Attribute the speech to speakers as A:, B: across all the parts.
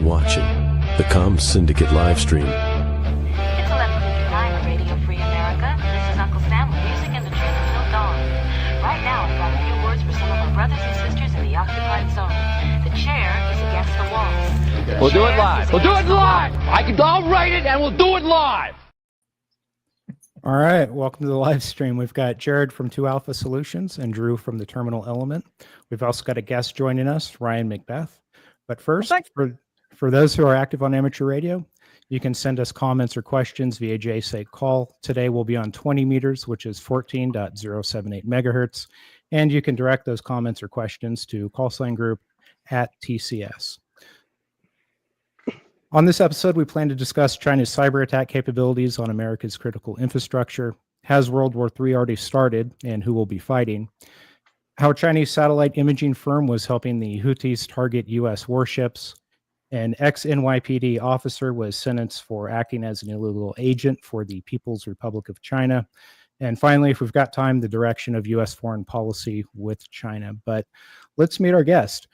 A: watching the Comm Syndicate live stream.
B: It's 11:59 on Radio Free America. This is Uncle Sam with music and the truth until dawn. Right now, I've got a few words for some of our brothers and sisters in the occupied zone. The chair is against the walls.
C: We'll do it live. We'll do it live. I'll write it and we'll do it live.
D: All right, welcome to the live stream. We've got Jared from 2 Alpha Solutions and Drew from the Terminal Element. We've also got a guest joining us, Ryan McBeth. But first, for those who are active on amateur radio, you can send us comments or questions via JSA call. Today we'll be on 20 meters, which is 14.078 megahertz. And you can direct those comments or questions to callsign group at TCS. On this episode, we plan to discuss China's cyber attack capabilities on America's critical infrastructure. Has World War III already started, and who will be fighting? How a Chinese satellite imaging firm was helping the Houthis target U.S. warships. An ex-NYPD officer was sentenced for acting as an illegal agent for the People's Republic of China. And finally, if we've got time, the direction of U.S. foreign policy with China. But let's meet our guest.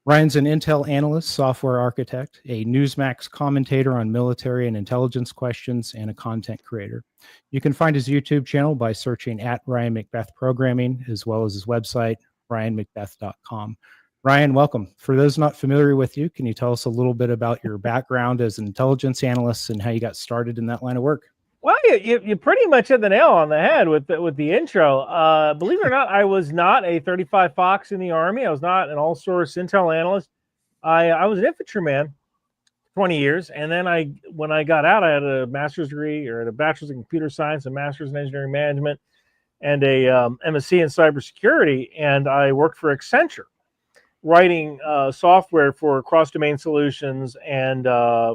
D: Ryan's an Intel analyst, software architect, a Newsmax commentator on military and intelligence questions, and a content creator. You can find his YouTube channel by searching at Ryan McBeth Programming, as well as his website, ryanmcbeth.com. Ryan, welcome. For those not familiar with you, can you tell us a little bit about your background as an intelligence analyst and how you got started in that line of work?
E: Well, you pretty much hit the nail on the head with the intro. Believe it or not, I was not a 35 Fox in the Army. I was not an all-source intel analyst. I was an infantryman 20 years, and then when I got out, I had a master's degree, or a bachelor's in computer science, a master's in engineering management, and a MSc in cybersecurity, and I worked for Accenture, writing software for cross-domain solutions and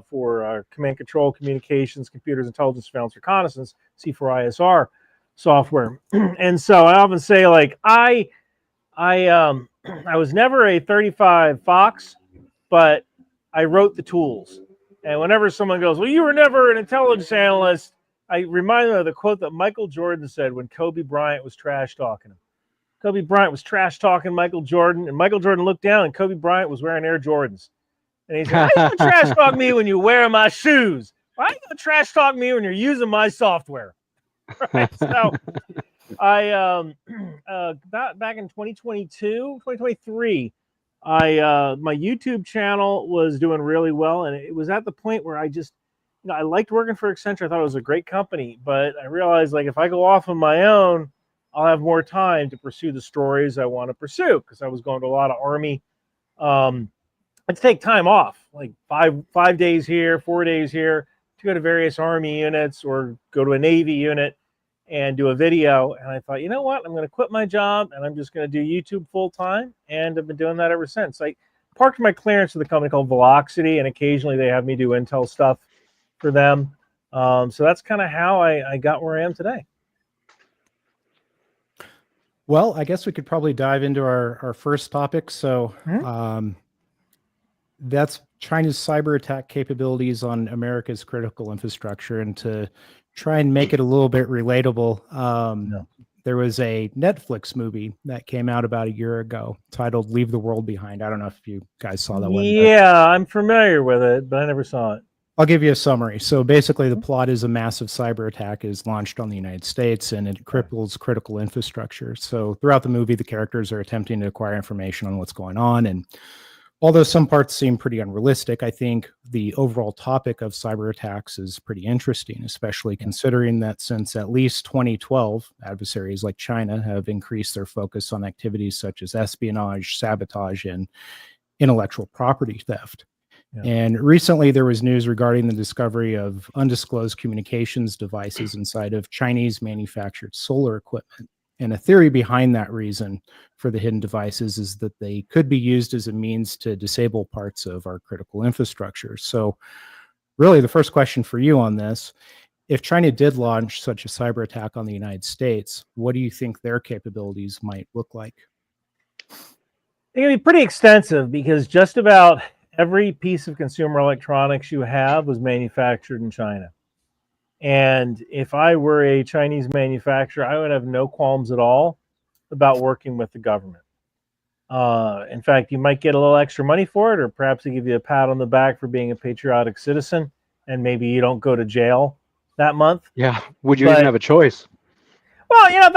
E: for command control, communications, computers, intelligence, surveillance, reconnaissance, C4ISR software. And so I often say, like, I was never a 35 Fox, but I wrote the tools. And whenever someone goes, well, you were never an intelligence analyst, I remind them of the quote that Michael Jordan said when Kobe Bryant was trash talking him. Kobe Bryant was trash talking Michael Jordan, and Michael Jordan looked down, and Kobe Bryant was wearing Air Jordans. And he said, why are you going to trash talk me when you wear my shoes? Why are you going to trash talk me when you're using my software? Right? So I back in 2023, my YouTube channel was doing really well, and it was at the point where I just, I liked working for Accenture. I thought it was a great company, but I realized, like, if I go off on my own, I'll have more time to pursue the stories I want to pursue, because I was going to a lot of Army. I'd take time off, like five days here, 4 days here, to go to various Army units or go to a Navy unit and do a video. And I thought, you know what? I'm going to quit my job and I'm just going to do YouTube full time. And I've been doing that ever since. I parked my clearance with a company called Velocity, and occasionally they have me do Intel stuff for them. So that's kind of how I got where I am today.
D: Well, I guess we could probably dive into our first topic. So that's China's cyber attack capabilities on America's critical infrastructure. And to try and make it a little bit relatable, there was a Netflix movie that came out about a year ago titled Leave the World Behind. I don't know if you guys saw that one.
E: Yeah, I'm familiar with it, but I never saw it.
D: I'll give you a summary. So basically the plot is a massive cyber attack is launched on the United States, and it cripples critical infrastructure. So throughout the movie, the characters are attempting to acquire information on what's going on. And although some parts seem pretty unrealistic, I think the overall topic of cyber attacks is pretty interesting, especially considering that since at least 2012, adversaries like China have increased their focus on activities such as espionage, sabotage, and intellectual property theft. Yeah. And recently there was news regarding the discovery of undisclosed communications devices inside of Chinese manufactured solar equipment. And a theory behind that reason for the hidden devices is that they could be used as a means to disable parts of our critical infrastructure. So really the first question for you on this, if China did launch such a cyber attack on the United States, what do you think their capabilities might look like?
E: It can be pretty extensive, because just about every piece of consumer electronics you have was manufactured in China. And if I were a Chinese manufacturer, I would have no qualms at all about working with the government. In fact, you might get a little extra money for it, or perhaps they give you a pat on the back for being a patriotic citizen, and maybe you don't go to jail that month.
F: Yeah. Would you
E: But-
F: even have a choice?
E: Well,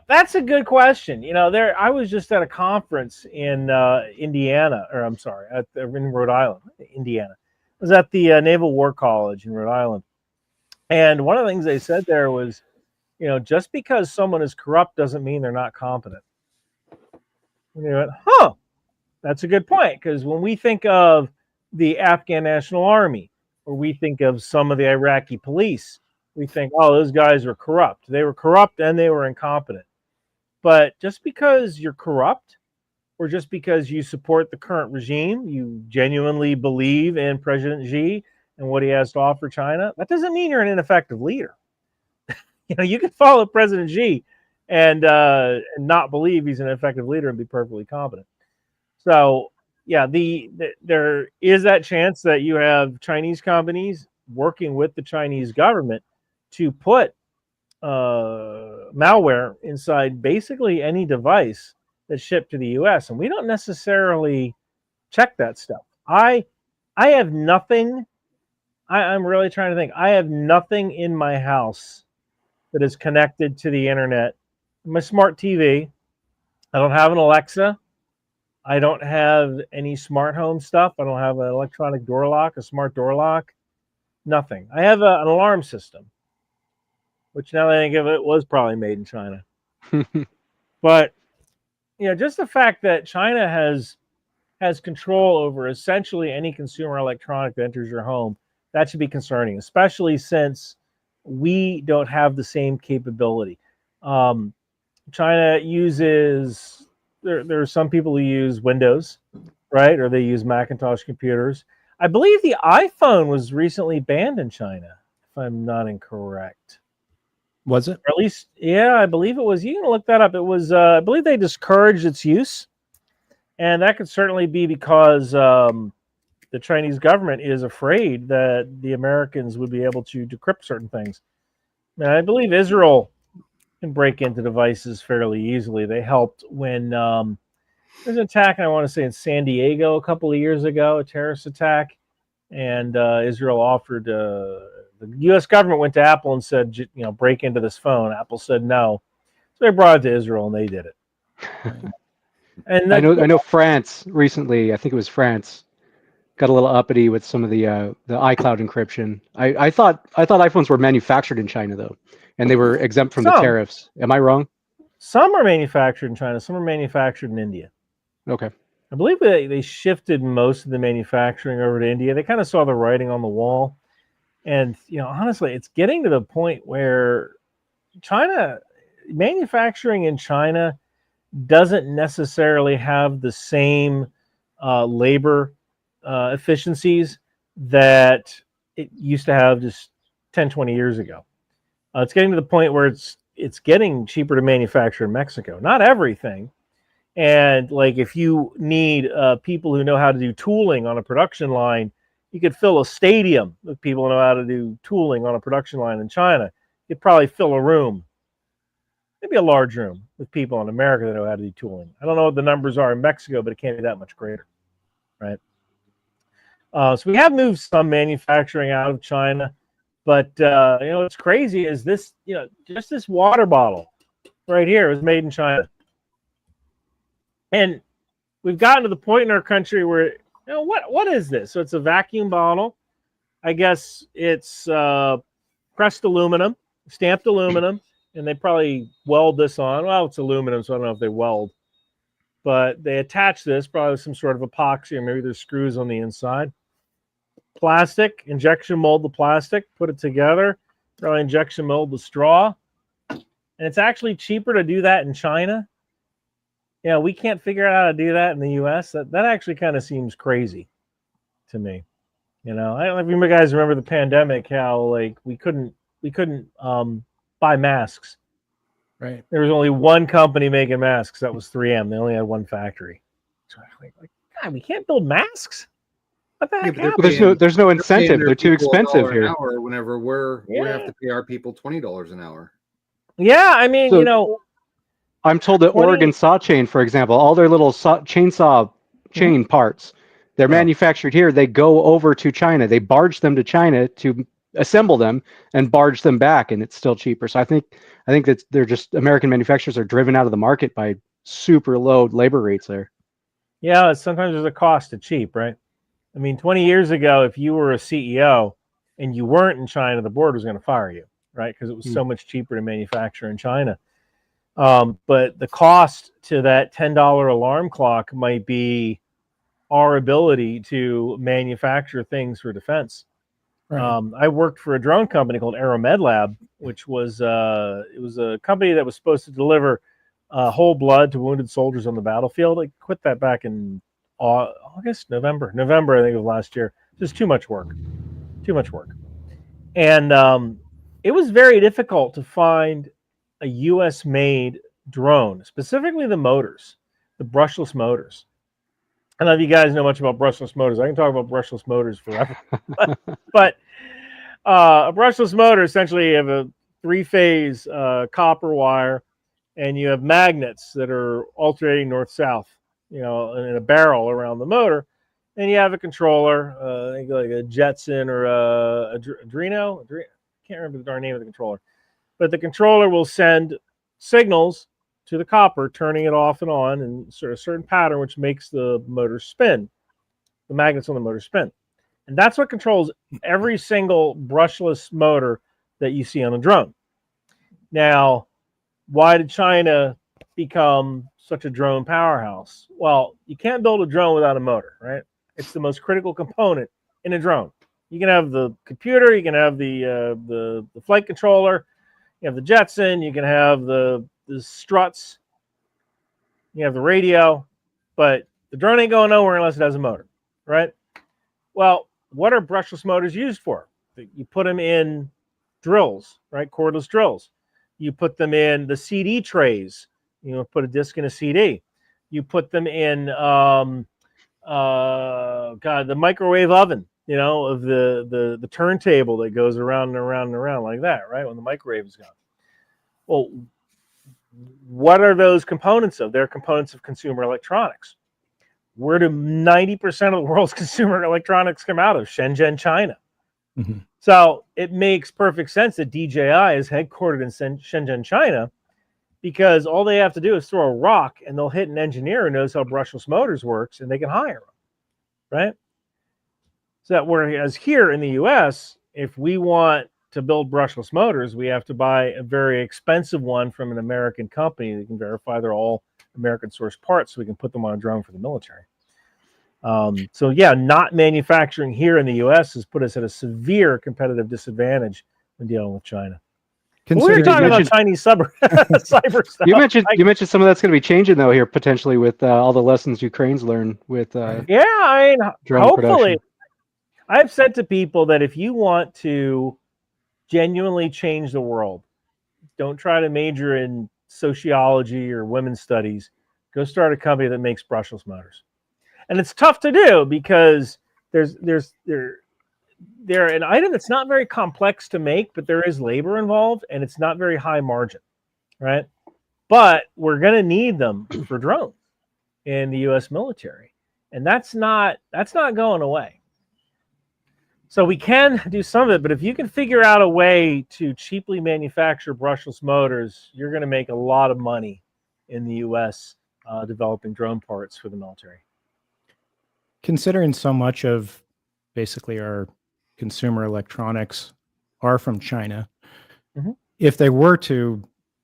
E: that's a good question. I was just at a conference in Indiana, or I'm sorry, in Rhode Island, Indiana. I was at the Naval War College in Rhode Island, and one of the things they said there was, just because someone is corrupt doesn't mean they're not competent. And they went, huh, that's a good point, because when we think of the Afghan National Army, or we think of some of the Iraqi police, we think, oh, those guys were corrupt. They were corrupt and they were incompetent. But just because you're corrupt, or just because you support the current regime, you genuinely believe in President Xi and what he has to offer China, that doesn't mean you're an ineffective leader. You can follow President Xi and not believe he's an effective leader and be perfectly competent. So, yeah, there is that chance that you have Chinese companies working with the Chinese government to put malware inside basically any device that's shipped to the U.S. And we don't necessarily check that stuff. I have nothing. I'm really trying to think. I have nothing in my house that is connected to the internet. My smart TV. I don't have an Alexa. I don't have any smart home stuff. I don't have an electronic door lock, a smart door lock. Nothing. I have an alarm system, which now that I think of it was probably made in China. But just the fact that China has control over essentially any consumer electronic that enters your home, that should be concerning, especially since we don't have the same capability. China uses, there are some people who use Windows, right? Or they use Macintosh computers. I believe the iPhone was recently banned in China, if I'm not incorrect.
D: Was it?
E: Or at least, yeah, I believe it was. You can look that up. It was, I believe they discouraged its use. And that could certainly be because the Chinese government is afraid that the Americans would be able to decrypt certain things. And I believe Israel can break into devices fairly easily. They helped when there's an attack, I want to say, in San Diego a couple of years ago, a terrorist attack. And Israel offered, the U.S. government went to Apple and said, break into this phone. Apple said no. So they brought it to Israel and they did it. And
F: I know France recently, I think it was France, got a little uppity with some of the iCloud encryption. I thought iPhones were manufactured in China though, and they were exempt from the tariffs. Am I wrong?
E: Some are manufactured in China. Some are manufactured in India.
F: Okay.
E: I believe they shifted most of the manufacturing over to India. They kind of saw the writing on the wall. And, honestly, it's getting to the point where manufacturing in China doesn't necessarily have the same labor efficiencies that it used to have just 10, 20 years ago. It's getting to the point where it's getting cheaper to manufacture in Mexico. Not everything. And like if you need people who know how to do tooling on a production line, you could fill a stadium with people who know how to do tooling on a production line in China. You'd probably fill a room, maybe a large room, with people in America that know how to do tooling. I don't know what the numbers are in Mexico, but it can't be that much greater, right? So we have moved some manufacturing out of China, but what's crazy is this, just this water bottle right here was made in China. And we've gotten to the point in our country where, what is this? So it's a vacuum bottle. I guess it's pressed aluminum, stamped aluminum, and they probably weld this on. Well, it's aluminum, so I don't know if they weld. But they attach this, probably with some sort of epoxy, or maybe there's screws on the inside. Plastic, injection mold the plastic, put it together, probably injection mold the straw. And it's actually cheaper to do that in China. We can't figure out how to do that in the U.S. That actually kind of seems crazy to me. I don't know if you guys remember the pandemic, how like we couldn't buy masks.
D: Right.
E: There was only one company making masks. That was 3M. They only had one factory. So like, God, we can't build masks. What the heck happened?
F: Well, there's no incentive. They're too expensive here.
G: An hour whenever we have to pay our people $20 an hour.
E: Yeah, I mean,
F: So, I'm told that
E: 20
F: Oregon saw chain, for example, all their little chainsaw chain parts, they're manufactured here. They go over to China. They barge them to China to assemble them and barge them back, and it's still cheaper. So I think that they're just American manufacturers are driven out of the market by super low labor rates there.
E: Yeah, sometimes there's a cost to cheap, right? I mean, 20 years ago, if you were a CEO and you weren't in China, the board was going to fire you, right? Because it was so much cheaper to manufacture in China. But the cost to that $10 alarm clock might be our ability to manufacture things for defense.
D: Right.
E: I worked for a drone company called Aeromed Lab, which was it was a company that was supposed to deliver whole blood to wounded soldiers on the battlefield. I quit that back in November, I think, of last year. Just too much work. And it was very difficult to find a U.S. made drone, specifically the motors, the brushless motors. I don't know if you guys know much about brushless motors. I can talk about brushless motors forever. but a brushless motor, essentially, you have a 3-phase copper wire, and you have magnets that are alternating north-south, in a barrel around the motor. And you have a controller, like a Jetson or a Adreno. I can't remember the darn name of the controller. But the controller will send signals to the copper, turning it off and on in sort of a certain pattern, which makes the motor spin, the magnets on the motor spin. And that's what controls every single brushless motor that you see on a drone. Now, why did China become such a drone powerhouse? Well, you can't build a drone without a motor, right? It's the most critical component in a drone. You can have the computer, you can have the flight controller, you have the Jetson, you can have the struts, you have the radio, but the drone ain't going nowhere unless it has a motor, right? Well, what are brushless motors used for? You put them in drills, right? Cordless drills. You put them in the CD trays. Put a disc in a CD. You put them in, the microwave oven, of the turntable that goes around and around and around like that, right? When the microwave is gone. Well, what are those components of? They're components of consumer electronics. Where do 90% of the world's consumer electronics come out of? Shenzhen, China.
D: Mm-hmm.
E: So it makes perfect sense that DJI is headquartered in Shenzhen, China, because all they have to do is throw a rock and they'll hit an engineer who knows how brushless motors works, and they can hire them, right? So that whereas here in the U.S., if we want to build brushless motors, we have to buy a very expensive one from an American company that can verify they're all American source parts, so we can put them on a drone for the military. So yeah, not manufacturing here in the U.S. has put us at a severe competitive disadvantage when dealing with China. We were talking about Chinese cyber stuff.
F: You mentioned some of that's going to be changing though here potentially with all the lessons Ukraine's learned with
E: hopefully.
F: Production.
E: I've said to people that if you want to genuinely change the world, don't try to major in sociology or women's studies. Go start a company that makes brushless motors. And it's tough to do because they're an item that's not very complex to make, but there is labor involved and it's not very high margin, right? But we're going to need them for drones in the U.S. military, and that's not going away. So we can do some of it, but if you can figure out a way to cheaply manufacture brushless motors, you're going to make a lot of money in the U.S. Developing drone parts for the military.
D: Considering so much of basically our consumer electronics are from China, if they were to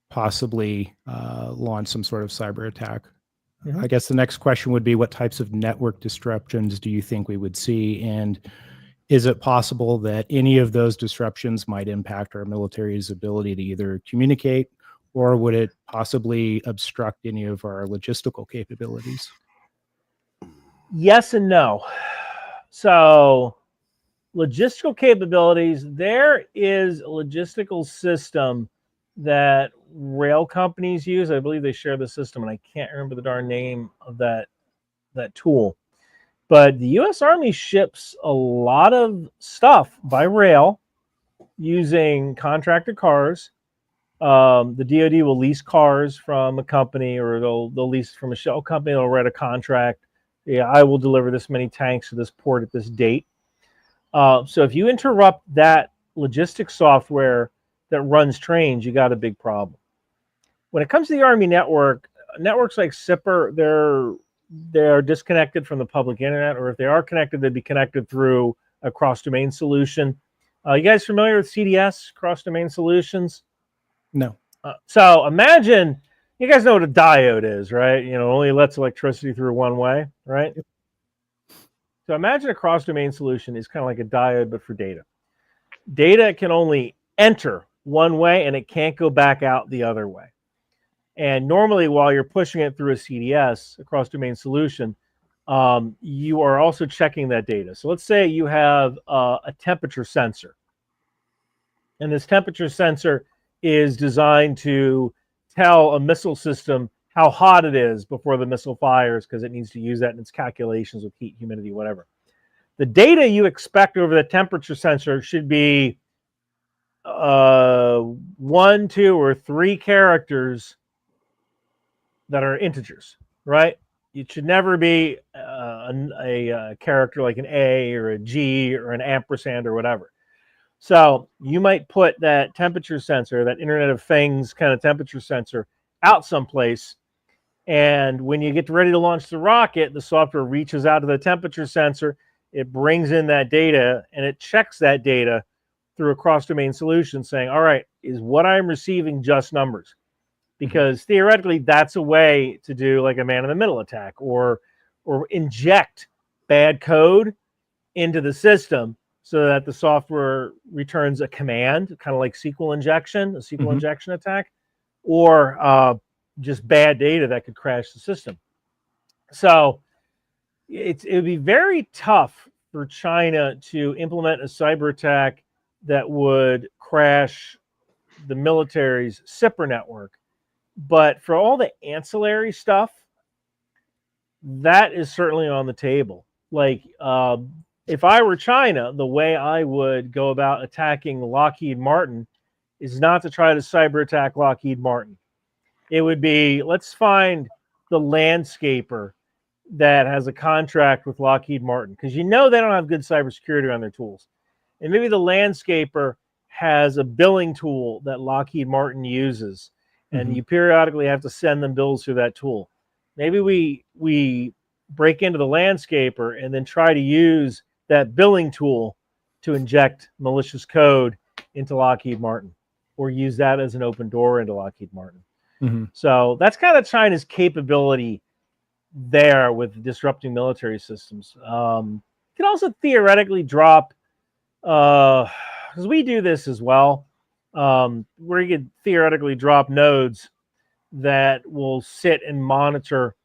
D: possibly launch some sort of cyber attack, I guess the next question would be, what types of network disruptions do you think we would see? And is it possible that any of those disruptions might impact our military's ability to either communicate, or would it possibly obstruct any of our logistical capabilities?
E: Yes and no. So logistical capabilities, there is a logistical system that rail companies use. I believe they share the system, and I can't remember the darn name of that tool. But the U.S. Army ships a lot of stuff by rail using contracted cars The DoD will lease cars from a company, or they'll lease from a shell company. They'll write a contract. Yeah, I will deliver this many tanks to this port at this date. So if you interrupt that logistics software that runs trains, you got a big problem. When it comes to the Army network, networks like SIPR, they're disconnected from the public internet, or if they are connected, they'd be connected through a cross-domain solution. You guys familiar with CDS, cross-domain solutions?
D: No.
E: So imagine, you guys know what a diode is, right? You know, only lets electricity through one way, right? So imagine a cross-domain solution is kind of like a diode, but for data. Data can only enter one way, and it can't go back out the other way. And normally, while you're pushing it through a CDS, a cross-domain solution, you are also checking that data. So let's say you have a temperature sensor. And this temperature sensor is designed to tell a missile system how hot it is before the missile fires, because it needs to use that in its calculations with heat, humidity, whatever. The data you expect over the temperature sensor should be 1, 2, or 3 characters that are integers, right? It should never be a character like an A or a G or an ampersand or whatever. So you might put that temperature sensor, that Internet of Things kind of temperature sensor, out someplace. And when you get ready to launch the rocket, the software reaches out to the temperature sensor, it brings in that data, and it checks that data through a cross-domain solution saying, all right, is what I'm receiving just numbers? Because theoretically, that's a way to do like a man-in-the-middle attack, or inject bad code into the system so that the software returns a command, kind of like SQL injection, a SQL injection attack, or just bad data that could crash the system. So it would be very tough for China to implement a cyber attack that would crash the military's SIPR network. But for all the ancillary stuff, that is certainly on the table. Like, if I were China, the way I would go about attacking Lockheed Martin is not to try to cyber attack Lockheed Martin. It would be, let's find the landscaper that has a contract with Lockheed Martin, because you know they don't have good cybersecurity on their tools. And maybe the landscaper has a billing tool that Lockheed Martin uses, and you periodically have to send them bills through that tool. Maybe we break into the landscaper and then try to use that billing tool to inject malicious code into Lockheed Martin, or use that as an open door into Lockheed Martin. So that's kind of China's capability there with disrupting military systems. You can also theoretically drop, because we do this as well, where you could theoretically drop nodes that will sit and monitor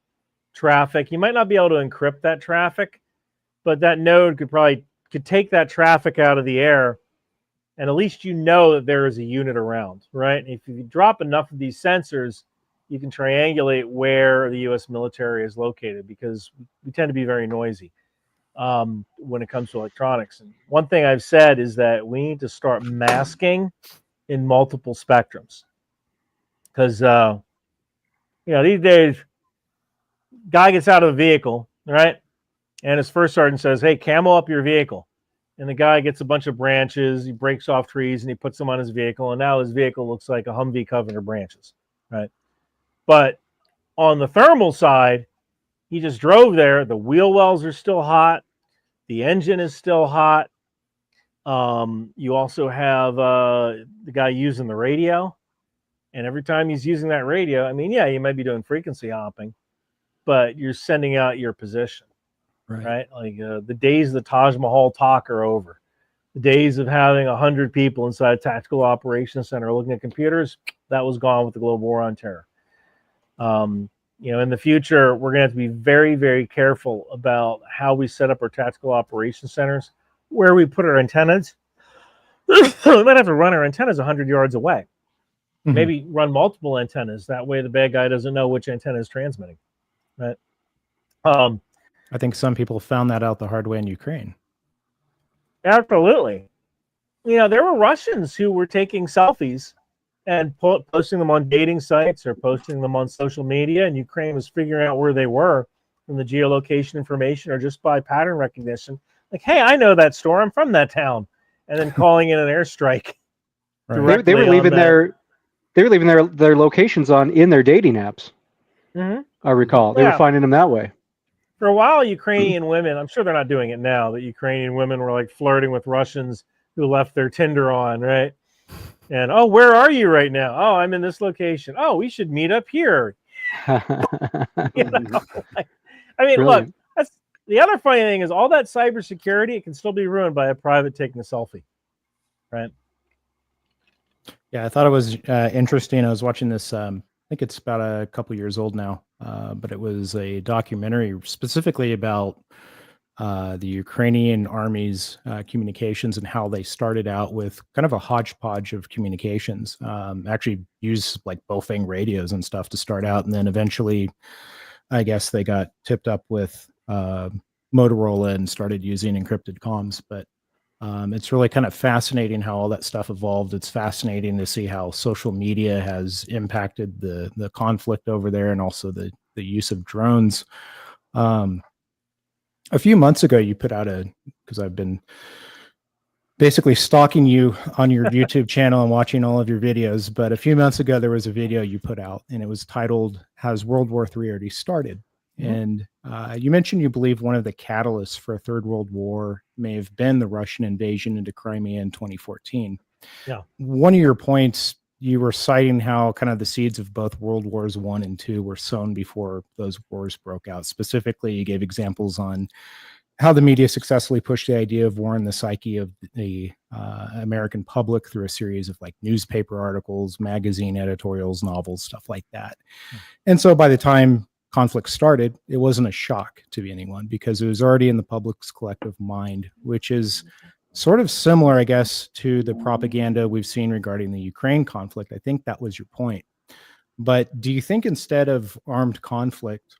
E: traffic. You might not be able to encrypt that traffic, but that node could take that traffic out of the air, and at least you know that there is a unit around, right? If you drop enough of these sensors, you can triangulate where the U.S. military is located, because we tend to be very noisy when it comes to electronics. And one thing I've said is that we need to start masking in multiple spectrums, because these days, guy gets out of the vehicle, right, and his first sergeant says, "Hey, camo up your vehicle." And the guy gets a bunch of branches, he breaks off trees, and he puts them on his vehicle, and now his vehicle looks like a Humvee covered in branches, right? But on the thermal side, he just drove there. The wheel wells are still hot. The engine is still hot. You also have the guy using the radio. And every time he's using that radio, I mean, yeah, you might be doing frequency hopping, but you're sending out your position, right? Like the days of the Taj Mahal talk are over. The days of having 100 people inside a tactical operations center looking at computers, that was gone with the global war on terror. In the future, we're going to have to be very, very careful about how we set up our tactical operations centers, where we put our antennas. We might have to run our antennas 100 yards away. Maybe run multiple antennas. That way the bad guy doesn't know which antenna is transmitting, right?
D: I think some people found that out the hard way in Ukraine.
E: Absolutely. There were Russians who were taking selfies and posting them on dating sites or posting them on social media, and Ukraine was figuring out where they were from the geolocation information or just by pattern recognition. Like, hey, I know that store. I'm from that town. And then calling in an airstrike.
D: Right.
F: They were leaving their locations in their dating apps.
E: Mm-hmm.
F: I recall they were finding them that way.
E: For a while, Ukrainian women, I'm sure they're not doing it now, but Ukrainian women were like flirting with Russians who left their Tinder on, right? And, oh, where are you right now? Oh, I'm in this location. Oh, we should meet up here. You know? I mean,
F: Brilliant.
E: look, that's the other funny thing is all that cybersecurity, it can still be ruined by a private taking a selfie, right?
D: Yeah, I thought it was interesting. I was watching this. I think it's about a couple years old now, but it was a documentary specifically about the Ukrainian army's communications and how they started out with kind of a hodgepodge of communications. Actually, used like Bofang radios and stuff to start out, and then eventually, I guess they got tipped up with Motorola and started using encrypted comms. But it's really kind of fascinating how all that stuff evolved. It's fascinating to see how social media has impacted the conflict over there, and also the use of drones. A few months ago, you put out because I've been basically stalking you on your YouTube channel and watching all of your videos. But a few months ago, there was a video you put out, and it was titled, "Has World War III Already Started?" Mm-hmm. And you mentioned you believe one of the catalysts for a third world war may have been the Russian invasion into Crimea in 2014.
E: Yeah.
D: One of your points, you were citing how kind of the seeds of both World Wars I and II were sown before those wars broke out. Specifically, you gave examples on how the media successfully pushed the idea of war in the psyche of the American public through a series of like newspaper articles, magazine editorials, novels, stuff like that. And so by the time conflict started, it wasn't a shock to anyone because it was already in the public's collective mind, which is sort of similar, I guess, to the propaganda we've seen regarding the Ukraine conflict. I think that was your point. But do you think instead of armed conflict,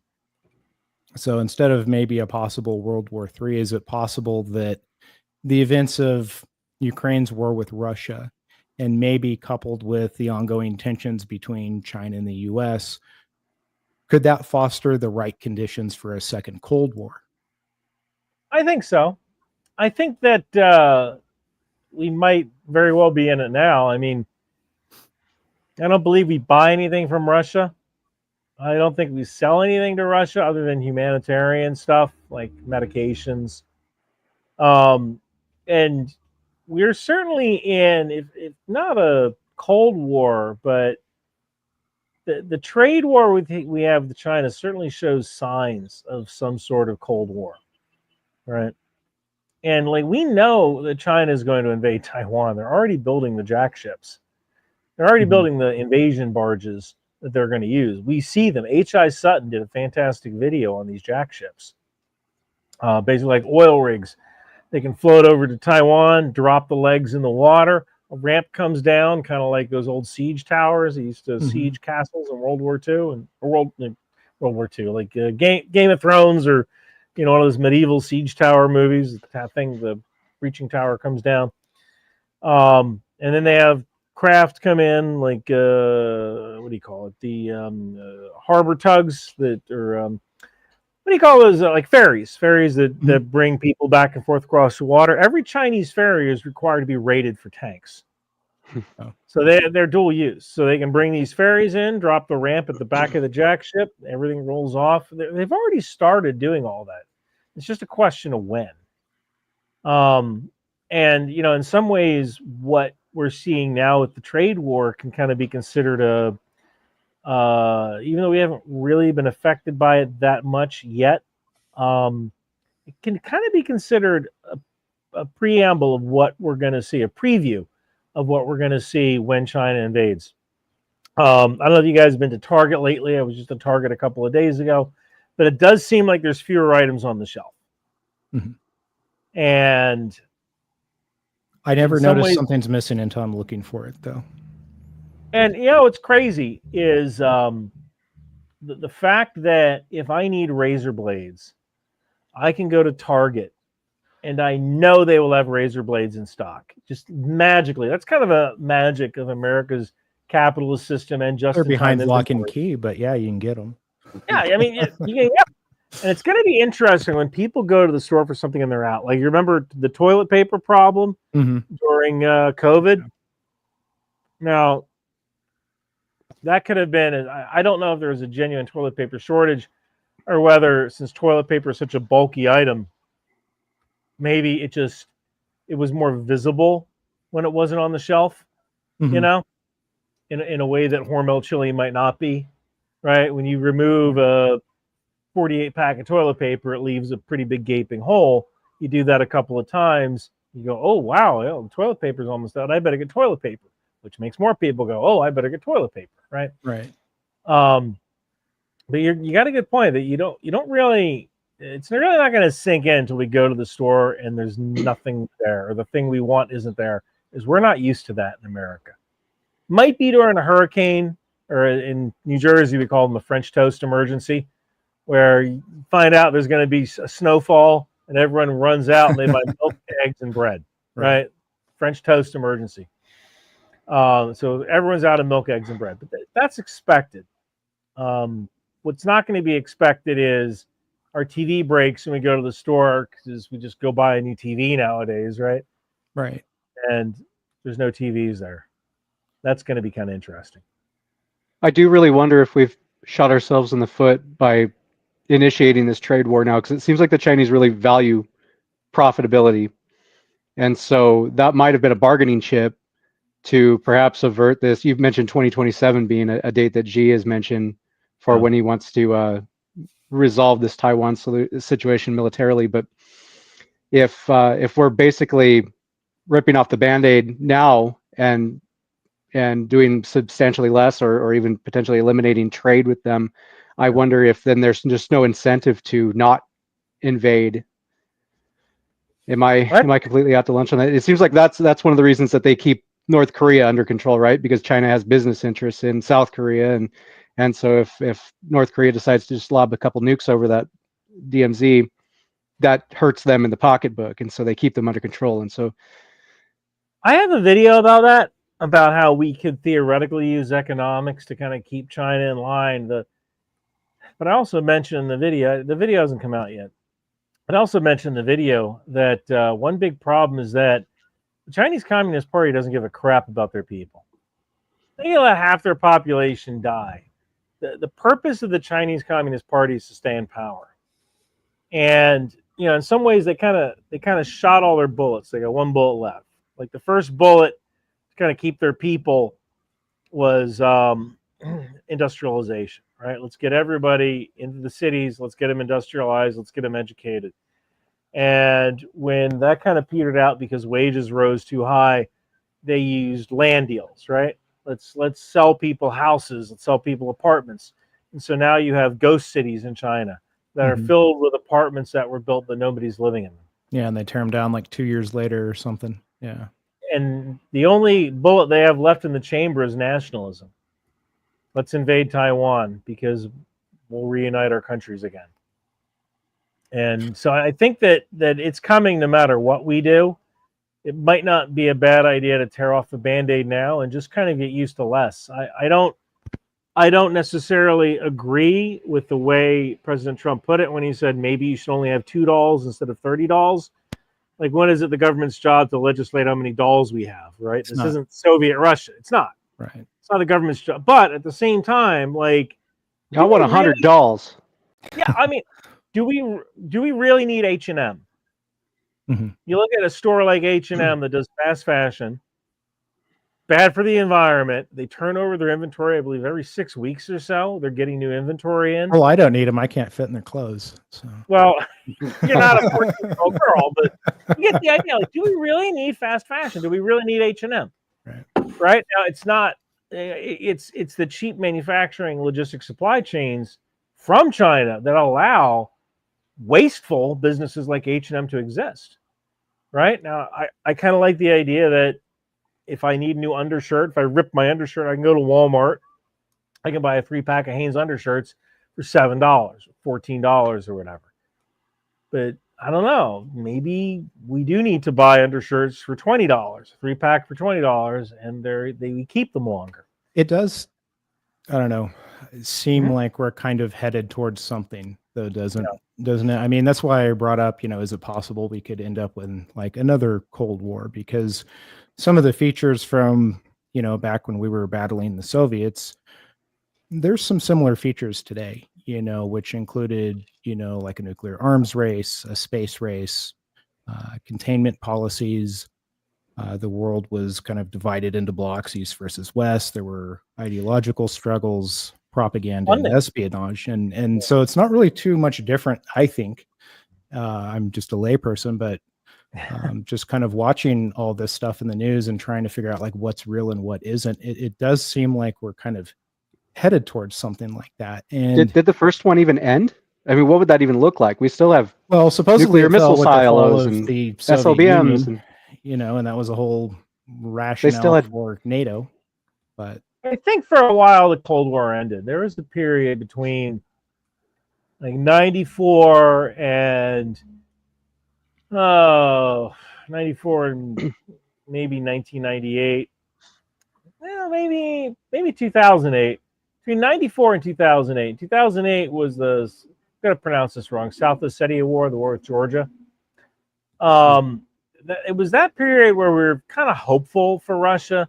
D: so instead of maybe a possible World War III, is it possible that the events of Ukraine's war with Russia and maybe coupled with the ongoing tensions between China and the US, could that foster the right conditions for a second Cold War?
E: I think so. I think that we might very well be in it now. I mean, I don't believe we buy anything from Russia. I don't think we sell anything to Russia other than humanitarian stuff like medications. And we're certainly in, if not a Cold War, but the trade war we have with China certainly shows signs of some sort of Cold War, right? And like we know that China is going to invade Taiwan. They're already building the jack ships. They're already building the invasion barges that they're going to use. We see them. H.I. Sutton did a fantastic video on these jack ships. Basically like oil rigs. They can float over to Taiwan, drop the legs in the water. A ramp comes down, kind of like those old siege towers. They used to siege castles in World War II and World War II, like Game of Thrones, or one of those medieval siege tower movies. That thing, the breaching tower comes down, and then they have craft come in, like what do you call it? The harbor tugs that are what do you call those? Like ferries that bring people back and forth across the water. Every Chinese ferry is required to be rated for tanks. So they're dual use. So they can bring these ferries in, drop the ramp at the back of the jack ship, everything rolls off. They've already started doing all that. It's just a question of when. And in some ways, what we're seeing now with the trade war can kind of be considered even though we haven't really been affected by it that much yet, it can kind of be considered a preamble of what we're going to see, a preview of what we're going to see when China invades. I don't know if you guys have been to Target lately. I was just at Target a couple of days ago, but it does seem like there's fewer items on the shelf. And
D: I never noticed something's missing until I'm looking for it, though.
E: And what's crazy is the fact that if I need razor blades, I can go to Target and I know they will have razor blades in stock, just magically. That's kind of a magic of America's capitalist system and just
D: They're behind lock and key, but yeah, you can get them.
E: Yeah, I mean, you can. Yeah. And it's going to be interesting when people go to the store for something and they're out. Like, you remember the toilet paper problem during COVID? Now, that could have been, I don't know if there was a genuine toilet paper shortage or whether, since toilet paper is such a bulky item, maybe it was more visible when it wasn't on the shelf, you know, in a way that Hormel chili might not be, right? When you remove a 48 pack of toilet paper, it leaves a pretty big gaping hole. You do that a couple of times, you go, oh, wow, the toilet paper's almost out. I better get toilet paper, which makes more people go, oh, I better get toilet paper, right?
D: Right.
E: But you got a good point that you don't really, it's really not going to sink in until we go to the store and there's nothing there, or the thing we want isn't there, is we're not used to that in America. Might be during a hurricane, or in New Jersey, we call them the French toast emergency, where you find out there's going to be a snowfall and everyone runs out and they buy milk, eggs, and bread, right? French toast emergency. So everyone's out of milk, eggs, and bread, but that's expected. What's not going to be expected is our TV breaks and we go to the store because we just go buy a new TV nowadays, right?
D: Right.
E: And there's no TVs there. That's going to be kind of interesting.
F: I do really wonder if we've shot ourselves in the foot by initiating this trade war now, because it seems like the Chinese really value profitability. And so that might have been a bargaining chip to perhaps avert this. You've mentioned 2027 being a date that Xi has mentioned for when he wants to resolve this Taiwan situation militarily. But if we're basically ripping off the Band-Aid now and doing substantially less or even potentially eliminating trade with them, I wonder if then there's just no incentive to not invade. Am I completely out to lunch on that? It seems like that's one of the reasons that they keep North Korea under control, right? Because China has business interests in South Korea, and so if North Korea decides to just lob a couple nukes over that DMZ, that hurts them in the pocketbook, and so they keep them under control. And so
E: I have a video about that, about how we could theoretically use economics to kind of keep China in line. But I also mentioned in the video hasn't come out yet. I also mentioned in the video that one big problem is that the Chinese Communist Party doesn't give a crap about their people. They let half their population die. The purpose of the Chinese Communist Party is to stay in power. And, in some ways they kind of shot all their bullets. They got one bullet left. Like, the first bullet to kind of keep their people was industrialization, right? Let's get everybody into the cities. Let's get them industrialized. Let's get them educated. And when that kind of petered out because wages rose too high, they used land deals, right? Let's sell people houses. Let's sell people apartments. And so now you have ghost cities in China that are filled with apartments that were built but nobody's living in them.
D: Yeah, and they tear them down like 2 years later or something. Yeah.
E: And the only bullet they have left in the chamber is nationalism. Let's invade Taiwan because we'll reunite our countries again. And so I think that it's coming no matter what we do. It might not be a bad idea to tear off the Band-Aid now and just kind of get used to less. I don't necessarily agree with the way President Trump put it when he said maybe you should only have $2 instead of $30. Like, when is it the government's job to legislate how many dolls we have, right? This isn't Soviet Russia. It's not.
D: Right.
E: It's not the government's job. But at the same time, like,
F: I want 100 dolls.
E: Yeah, I mean, do we really need H&M? You look at a store like H&M that does fast fashion, bad for the environment. They turn over their inventory, I believe, every 6 weeks or so. They're getting new inventory in.
D: Well, I don't need them. I can't fit in their clothes. So.
E: Well, you're not a 14-year-old girl, but you get the idea. Like, do we really need fast fashion? Do we really need H&M? Right now, it's not. It's the cheap manufacturing, logistics, supply chains from China that allow wasteful businesses like H&M to exist. Right now, I kind of like the idea that if I need a new undershirt, if I rip my undershirt, I can go to Walmart. I can buy a 3-pack of Hanes undershirts for $7, $14 or whatever. But I don't know. Maybe we do need to buy undershirts for $20, 3-pack for $20, and we keep them longer.
D: It does, I don't know, seem like we're kind of headed towards something, though, doesn't it? I mean, that's why I brought up, is it possible we could end up with like another Cold War? Because some of the features from, back when we were battling the Soviets, there's some similar features today, which included, like a nuclear arms race, a space race, containment policies. The world was kind of divided into blocks, East versus West. There were ideological struggles, propaganda, and espionage. And so it's not really too much different, I think. I'm just a layperson, but just kind of watching all this stuff in the news and trying to figure out like what's real and what isn't. It does seem like we're kind of headed towards something like that. And
F: did the first one even end? I mean, what would that even look like? We still have
D: supposedly
F: nuclear missile silos
D: and
F: and
D: the
F: SLBMs,
D: Union, and that was a whole rationale for NATO. But
E: I think for a while the Cold War ended. There was a period between like 94 and 94 and maybe 1998. Well, maybe 2008. Between 94 and 2008. 2008 was the, I'm going to pronounce this wrong, South Ossetia War, the war with Georgia. It was that period where we were kind of hopeful for Russia.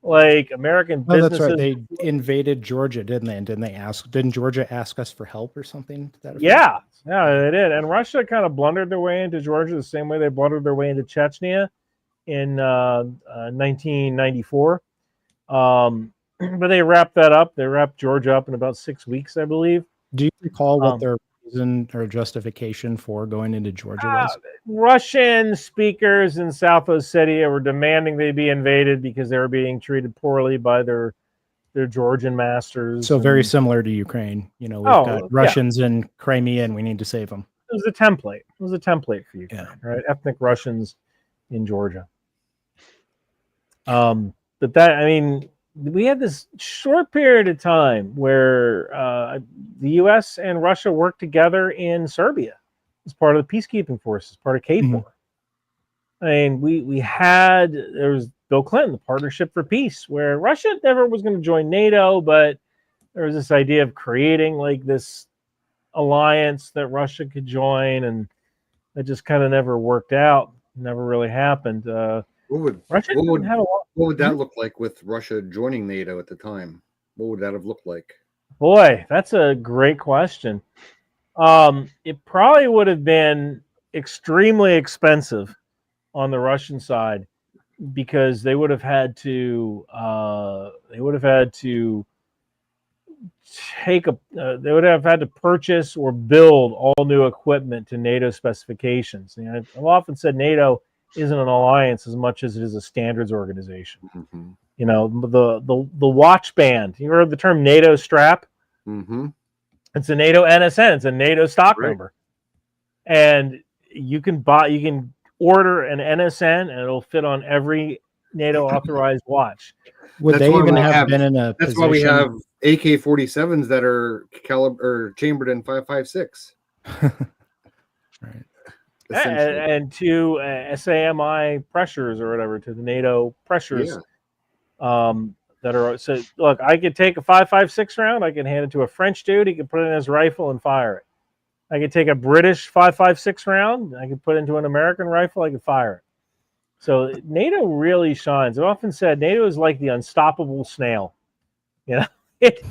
E: Like American businesses.
D: That's right. They invaded Georgia, didn't they? And didn't Georgia ask us for help or something to that effect?
E: Yeah, they did. And Russia kind of blundered their way into Georgia the same way they blundered their way into Chechnya in 1994. But they wrapped that up. They wrapped Georgia up in about 6 weeks, I believe.
D: Do you recall what their reason or justification for going into Georgia was?
E: Russian speakers in South Ossetia were demanding they be invaded because they were being treated poorly by their Georgian masters.
D: So very similar to Ukraine. We've got Russians in Crimea and we need to save them.
E: It was a template. It was a template for Ukraine, right? Ethnic Russians in Georgia. But that, I mean, we had this short period of time where the U.S. and Russia worked together in Serbia as part of the peacekeeping forces, part of KFOR. I mean, there was Bill Clinton, the Partnership for Peace, where Russia never was going to join NATO, but there was this idea of creating like this alliance that Russia could join, and that just kind of never worked out, never really happened. What
G: would that look like with Russia joining NATO at the time? What would that have looked like?
E: Boy, that's a great question. It probably would have been extremely expensive on the Russian side because they would have had to purchase or build all new equipment to NATO specifications. I've often said NATO isn't an alliance as much as it is a standards organization.
G: Mm-hmm.
E: The watch band. You heard the term NATO strap?
G: Mm-hmm.
E: It's a NATO NSN. It's a NATO stock number, and you can order an NSN, and it'll fit on every NATO authorized watch.
D: Would they even have been in a?
G: That's why we have AK-47s that are chambered in 5.56.
D: Right.
E: And to SAMI pressures or whatever, to the NATO pressures. That are, so look, I could take a 5.56 round, I can hand it to a French dude, he can put it in his rifle and fire it. I could take a British 5.56 round, I could put it into an American rifle, I could fire it. So NATO really shines. I've often said NATO is like the unstoppable snail. It's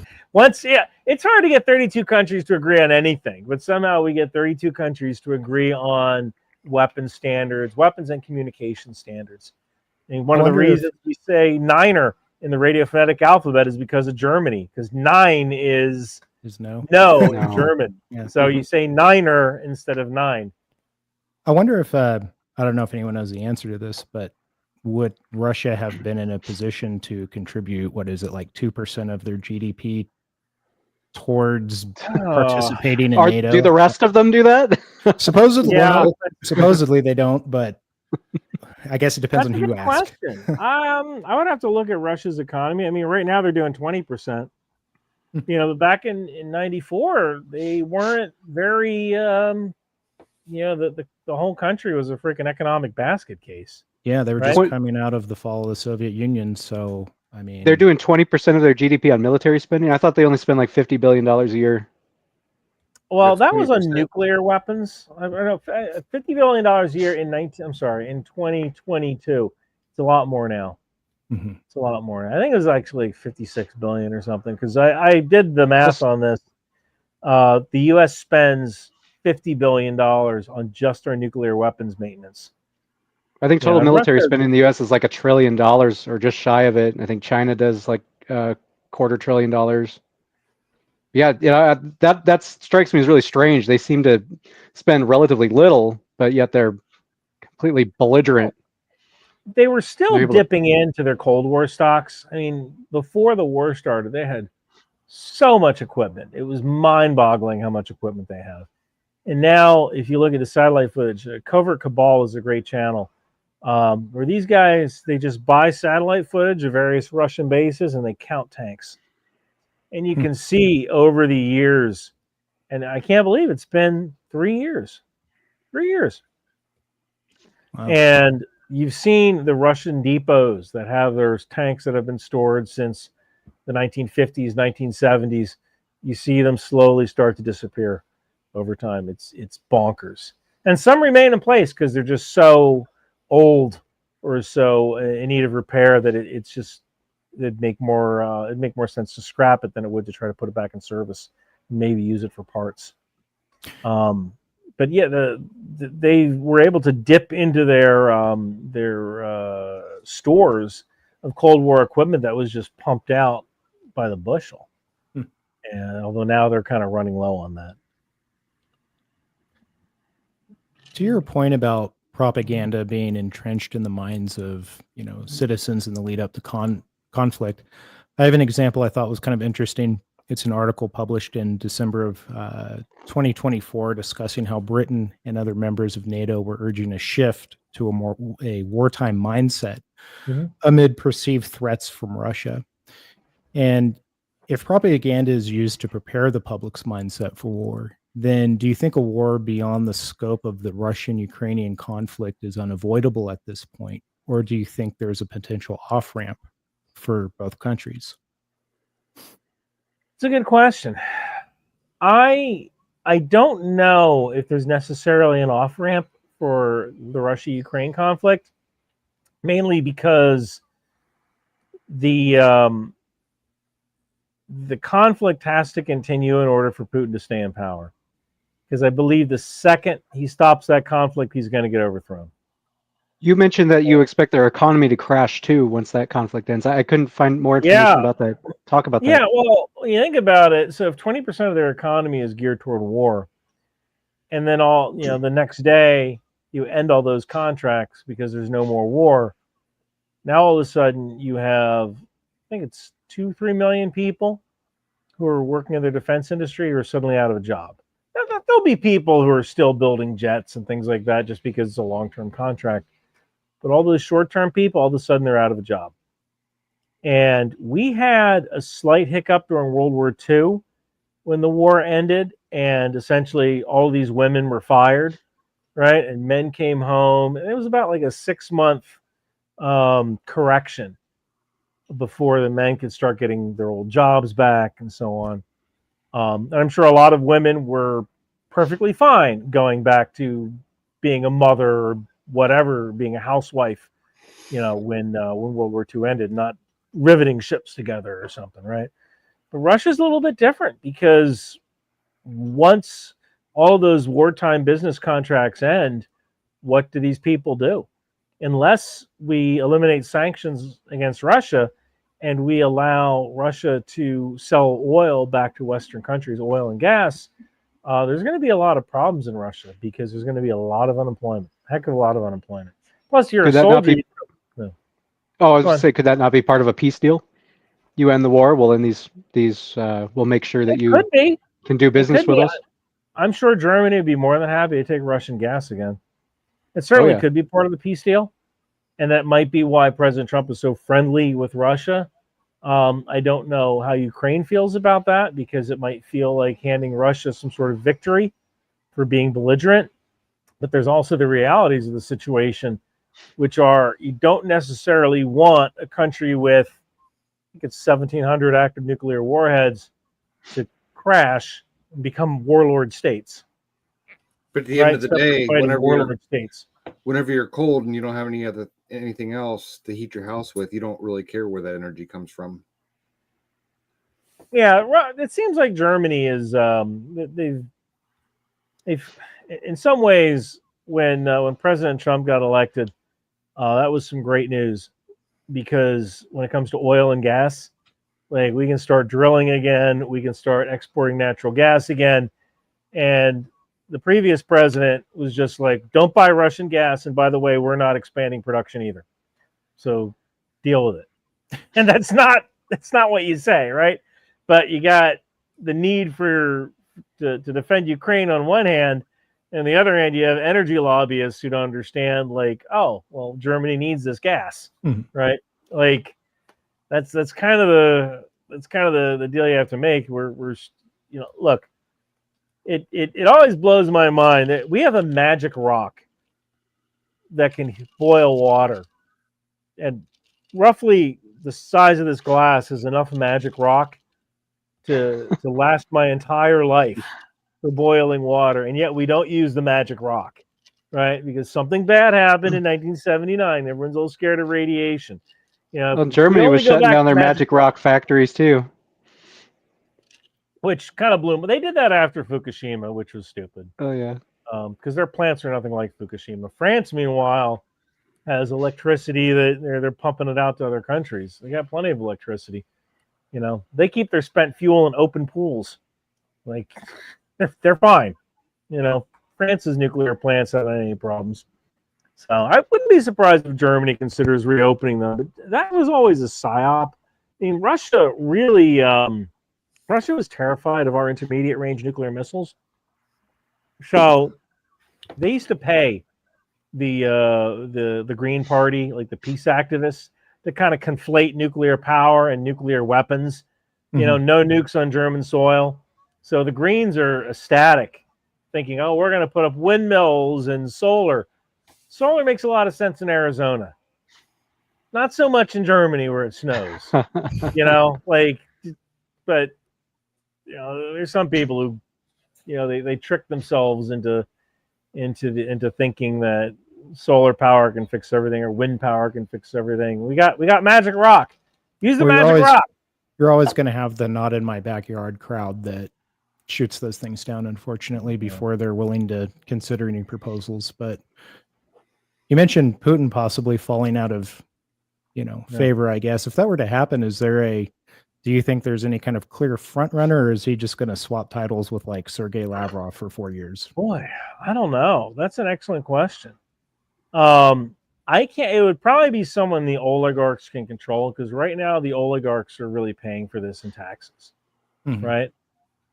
E: hard to get 32 countries to agree on anything, but somehow we get 32 countries to agree on weapons standards, weapons and communication standards. And one of the reasons we say Niner in the radiophonetic alphabet is because of Germany, because 9 is no in German. Yeah. So you say Niner instead of 9.
D: I wonder if, I don't know if anyone knows the answer to this, but would Russia have been in a position to contribute, what is it, like 2% of their GDP towards participating in NATO?
F: Do the rest of them do that?
D: Supposedly, supposedly they don't, but I guess it depends on who you ask.
E: I would have to look at Russia's economy. I mean, right now they're doing 20%. Back in 94, they weren't very, the whole country was a freaking economic basket case.
D: Yeah, they were just coming out of the fall of the Soviet Union. So I mean,
F: they're doing 20% of their GDP on military spending. I thought they only spend like $50 billion a year.
E: Well,
G: That's
E: that was on
G: 20%.
E: nuclear weapons. I don't know, $50 billion a year in 2022. It's a lot more now.
D: mhm.
E: It's a lot more. I think it was actually 56 billion or something because I did the math on this. The U.S. spends $50 billion on just our nuclear weapons maintenance.
F: I think total
E: and
F: military
E: Russia,
F: spending in the U.S. is like $1 trillion or just shy of it. I think China does like $250 billion. Yeah, that strikes me as really strange. They seem to spend relatively little, but yet they're completely belligerent.
E: they were still
F: They're able to.
E: dipping into their Cold War stocks. I mean, before the war started, they had so much equipment. It was mind-boggling how much equipment they have. And now, if you look at the satellite footage, Covert Cabal is a great channel. Where these guys, they just buy satellite footage of various Russian bases and they count tanks. And you can see over the years, and I can't believe it's been 3 years. 3 years.
D: Wow.
E: And you've seen the Russian depots that have their tanks that have been stored since the 1950s, 1970s. You see them slowly start to disappear over time. It's bonkers. And some remain in place because they're just so old or so in need of repair that it'd make more sense to scrap it than it would to try to put it back in service, maybe use it for parts. But yeah, they were able to dip into their stores of Cold War equipment that was just pumped out by the bushel. And although now they're kind of running low on that.
D: To your point about propaganda being entrenched in the minds of citizens in the lead up to conflict, I have an example I thought was kind of interesting. It's an article published in December of 2024 discussing how Britain and other members of NATO were urging a shift to a wartime mindset amid perceived threats from Russia. And if propaganda is used to prepare the public's mindset for war, then do you think a war beyond the scope of the Russian-Ukrainian conflict is unavoidable at this point? Or do you think there's a potential off-ramp for both countries?
E: It's a good question. I don't know if there's necessarily an off-ramp for the Russia-Ukraine conflict, mainly because the conflict has to continue in order for Putin to stay in power. Because I believe the second he stops that conflict, he's going to get overthrown.
F: You mentioned that you expect their economy to crash too once that conflict ends. I couldn't find more information about that. Talk about that.
E: Yeah, well, when you think about it, so if 20% of their economy is geared toward war, and then the next day you end all those contracts because there's no more war, now all of a sudden you have, I think it's 2-3 million people who are working in the defense industry who are suddenly out of a job. There'll be people who are still building jets and things like that just because it's a long-term contract. But all those short-term people, all of a sudden they're out of a job. And we had a slight hiccup during World War II when the war ended, and essentially all these women were fired, right? And men came home. And it was about like a 6-month correction before the men could start getting their old jobs back and so on. And I'm sure a lot of women were perfectly fine going back to being a mother or whatever, being a housewife, when World War II ended, not riveting ships together or something, right? But Russia's a little bit different because once all those wartime business contracts end, what do these people do? Unless we eliminate sanctions against Russia and we allow Russia to sell oil back to Western countries, oil and gas, there's going to be a lot of problems in Russia because there's going to be a lot of unemployment, heck of a lot of unemployment. Plus, you're a soldier.
F: I was going to say, could that not be part of a peace deal? You end the war, well, then we'll make sure that you can do business with us.
E: I'm sure Germany would be more than happy to take Russian gas again. It certainly could be part of the peace deal. And that might be why President Trump is so friendly with Russia. I don't know how Ukraine feels about that because it might feel like handing Russia some sort of victory for being belligerent. But there's also the realities of the situation, which are you don't necessarily want a country with think it's 1,700 active nuclear warheads to crash and become warlord states.
G: But at the end of the day,
E: warlord states.
G: Whenever you're cold and you don't have anything else to heat your house with, you don't really care where that energy comes from.
E: Yeah, it seems like Germany is they've in some ways when President Trump got elected, that was some great news, because when it comes to oil and gas, like, we can start drilling again, we can start exporting natural gas again, and the previous president was just like, don't buy Russian gas, and by the way, we're not expanding production either, so deal with it. And that's not what you say, right? But you got the need to defend Ukraine on one hand, and the other hand, you have energy lobbyists who don't understand, like, oh, well, Germany needs this gas, right? Like, that's kind of the deal you have to make. We're look, it always blows my mind that we have a magic rock that can boil water, and roughly the size of this glass is enough magic rock to last my entire life for boiling water, and yet we don't use the magic rock, right? Because something bad happened in 1979. Everyone's all scared of radiation.
F: Well, Germany was shutting down their magic rock factories too,
E: which kind of blew them. But they did that after Fukushima, which was stupid.
F: Oh yeah,
E: because their plants are nothing like Fukushima. France, meanwhile, has electricity that they're pumping it out to other countries. They got plenty of electricity. They keep their spent fuel in open pools. Like, they're fine. France's nuclear plants haven't any problems. So I wouldn't be surprised if Germany considers reopening them. But that was always a psyop. I mean, Russia really, Russia was terrified of our intermediate range nuclear missiles. So they used to pay the Green Party, like the peace activists, to kind of conflate nuclear power and nuclear weapons. No nukes on German soil. So the Greens are ecstatic, thinking, oh, we're going to put up windmills and solar. Solar makes a lot of sense in Arizona. Not so much in Germany where it snows. But there's some people who, they trick themselves into thinking that solar power can fix everything or wind power can fix everything. We got magic rock. Use the magic rock.
D: You're always going to have the not in my backyard crowd that shoots those things down, unfortunately, before they're willing to consider any proposals. But you mentioned Putin possibly falling out of, favor, I guess. If that were to happen, do you think there's any kind of clear front runner, or is he just going to swap titles with like Sergei Lavrov for 4 years?
E: Boy, I don't know. That's an excellent question. It would probably be someone the oligarchs can control, because right now the oligarchs are really paying for this in taxes, right?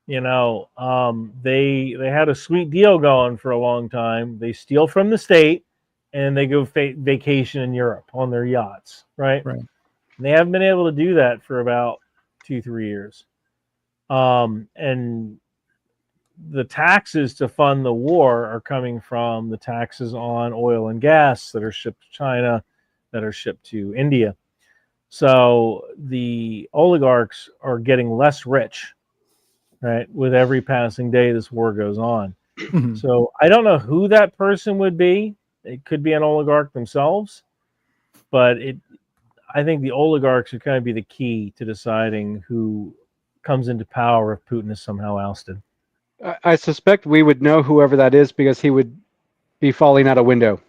E: They had a sweet deal going for a long time. They steal from the state and they go vacation in Europe on their yachts, right? And they haven't been able to do that for about 2-3 years. And the taxes to fund the war are coming from the taxes on oil and gas that are shipped to China, that are shipped to India. So the oligarchs are getting less rich, right, with every passing day this war goes on. So I don't know who that person would be. It could be an oligarch themselves, but I think the oligarchs would kind of be the key to deciding who comes into power if Putin is somehow ousted.
F: I suspect we would know whoever that is because he would be falling out a window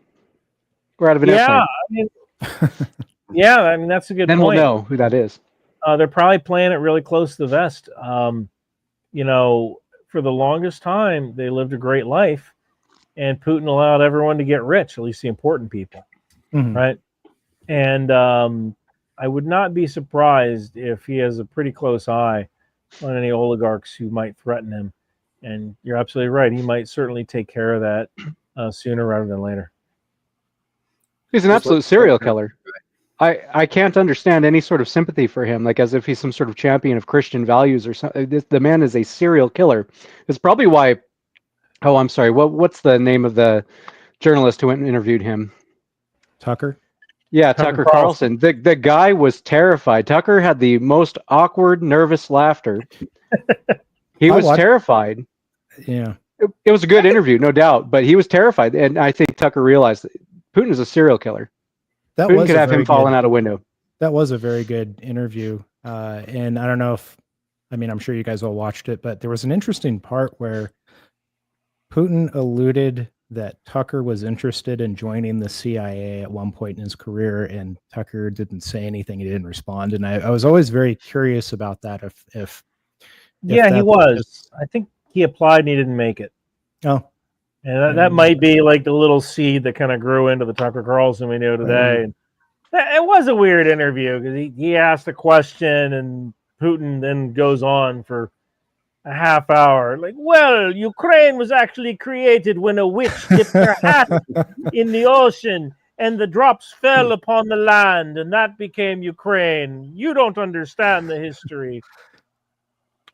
F: or out of an airplane.
E: I mean, that's a good point.
F: Then we'll know who that is.
E: They're probably playing it really close to the vest. For the longest time, they lived a great life, and Putin allowed everyone to get rich, at least the important people, right? And I would not be surprised if he has a pretty close eye on any oligarchs who might threaten him. And you're absolutely right. He might certainly take care of that sooner rather than later.
F: He's an absolute serial killer. I can't understand any sort of sympathy for him, like as if he's some sort of champion of Christian values or something. The man is a serial killer. It's probably why. Oh, I'm sorry. What's the name of the journalist who went and interviewed him?
D: Tucker.
F: Yeah, Tucker Carlson. The guy was terrified. Tucker had the most awkward, nervous laughter. He was terrified.
D: Yeah.
F: It was a good interview, no doubt, but he was terrified. And I think Tucker realized that Putin is a serial killer. Putin could have him falling out a window.
D: That was a very good interview. And I don't know if, I'm sure you guys all watched it, but there was an interesting part where Putin alluded that Tucker was interested in joining the CIA at one point in his career, and Tucker didn't say anything. He didn't respond. And I was always very curious about that. If
E: yeah, he was. I think he applied and he didn't make it.
D: Oh.
E: And that might be like the little seed that kind of grew into the Tucker Carlson we know today. And it was a weird interview because he asked a question and Putin then goes on for a half hour. Like, well, Ukraine was actually created when a witch dipped her hat in the ocean and the drops fell upon the land and that became Ukraine. You don't understand the history.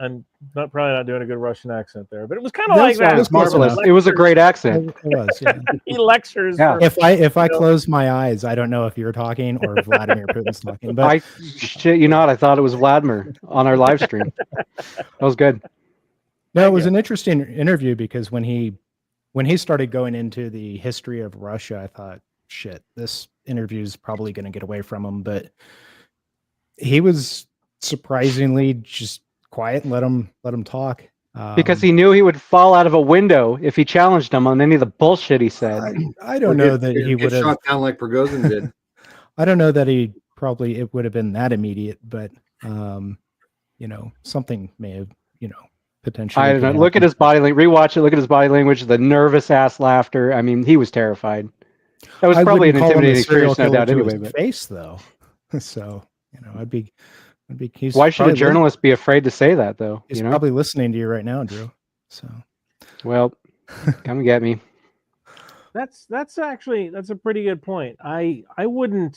E: I'm probably not doing a good Russian accent there, but it was kind of like that.
F: It was marvelous. It was a great accent.
D: It was. Yeah.
E: He lectures.
F: Yeah.
D: If I close my eyes, I don't know if you're talking or Vladimir Putin's talking. But
F: I shit you not, I thought it was Vladimir on our live stream. That was good.
D: No, it was an interesting interview because when he started going into the history of Russia, I thought, shit, this interview is probably going to get away from him. But he was surprisingly just quiet and let him talk.
F: Because he knew he would fall out of a window if he challenged him on any of the bullshit he said.
D: I don't know that he would have
G: shot down like Prigozhin did.
D: I don't know that it would have been that immediate, but something may have, potentially.
F: I don't know. Look at his body language. Rewatch it. Look at his body language. The nervous ass laughter. I mean, he was terrified. That was probably an intimidating experience, no doubt. Anyway, but
D: face though. So I'd be.
F: Why should a journalist be afraid to say that, though?
D: He's probably listening to you right now, Drew. So,
F: well, come and get me.
E: That's a pretty good point. I would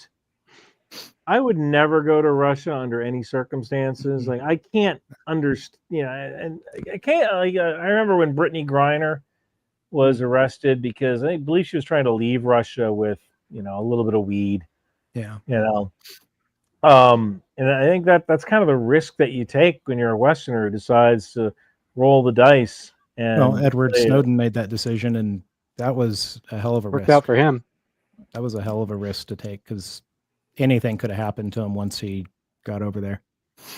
E: never go to Russia under any circumstances. Like I can't understand. And I can't. I remember when Brittany Griner was arrested because I believe she was trying to leave Russia with a little bit of weed.
D: Yeah.
E: And I think that's kind of the risk that you take when you're a Westerner who decides to roll the dice. And
D: Edward Snowden made that decision, and that was a hell of a risk.
F: Worked out for him.
D: That was a hell of a risk to take because anything could have happened to him once he got over there.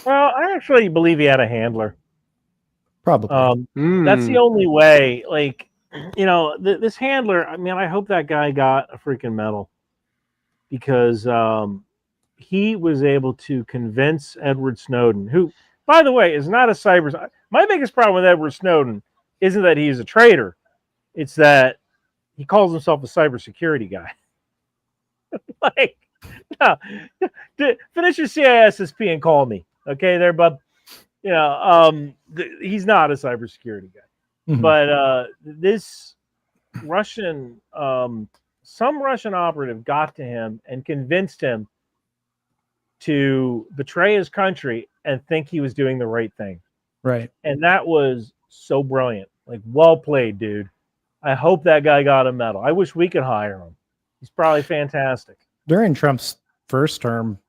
E: Well, I actually believe he had a handler.
D: Probably.
E: That's the only way. Like, this handler. I mean, I hope that guy got a freaking medal because he was able to convince Edward Snowden, who, by the way, is not a cyber. My biggest problem with Edward Snowden isn't that he's a traitor; it's that he calls himself a cybersecurity guy. Like, no, finish your CISSP and call me, okay, there, bub. He's not a cybersecurity guy, but this Russian, some Russian operative got to him and convinced him to betray his country and think he was doing the right thing.
D: Right.
E: And that was so brilliant. Like, well played, dude. I hope that guy got a medal. I wish we could hire him. He's probably fantastic.
D: During Trump's first term,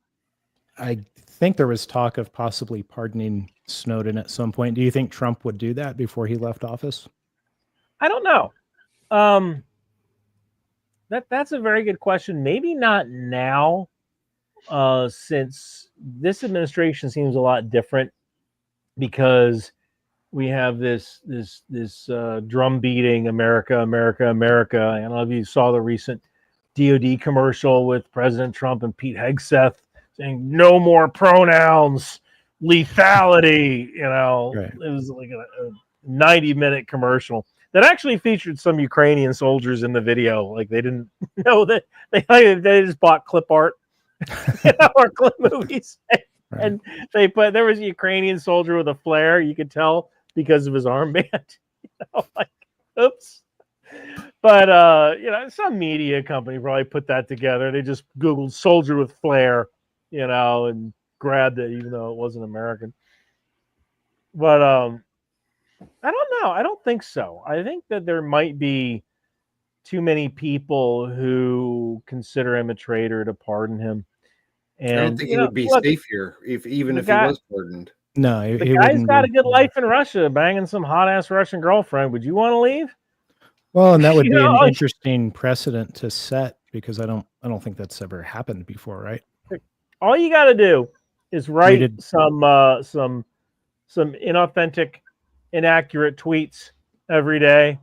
D: I think there was talk of possibly pardoning Snowden at some point. Do you think Trump would do that before he left office?
E: I don't know. That's a very good question. Maybe not now. Since this administration seems a lot different because we have this drum beating America. I don't know if you saw the recent DOD commercial with President Trump and Pete Hegseth saying no more pronouns, lethality. Right. It was like a 90-minute commercial that actually featured some Ukrainian soldiers in the video. Like they didn't know that they just bought clip art. Or clip movies, right. And there was a Ukrainian soldier with a flare. You could tell because of his armband. Like, oops. But some media company probably put that together. They just Googled soldier with flare, and grabbed it, even though it wasn't American. But I don't know. I don't think so. I think that there might be too many people who consider him a traitor to pardon him. And
G: I don't think he would be safe here, even if he was pardoned.
D: No,
E: the
D: he
E: guy's
D: wouldn't
E: got
D: be.
E: a good life in Russia, banging some hot ass Russian girlfriend. Would you want to leave?
D: Well, and that would
E: You
D: be an
E: know,
D: interesting precedent to set because I don't think that's ever happened before, right?
E: all you got to do is write some inauthentic, inaccurate tweets every day.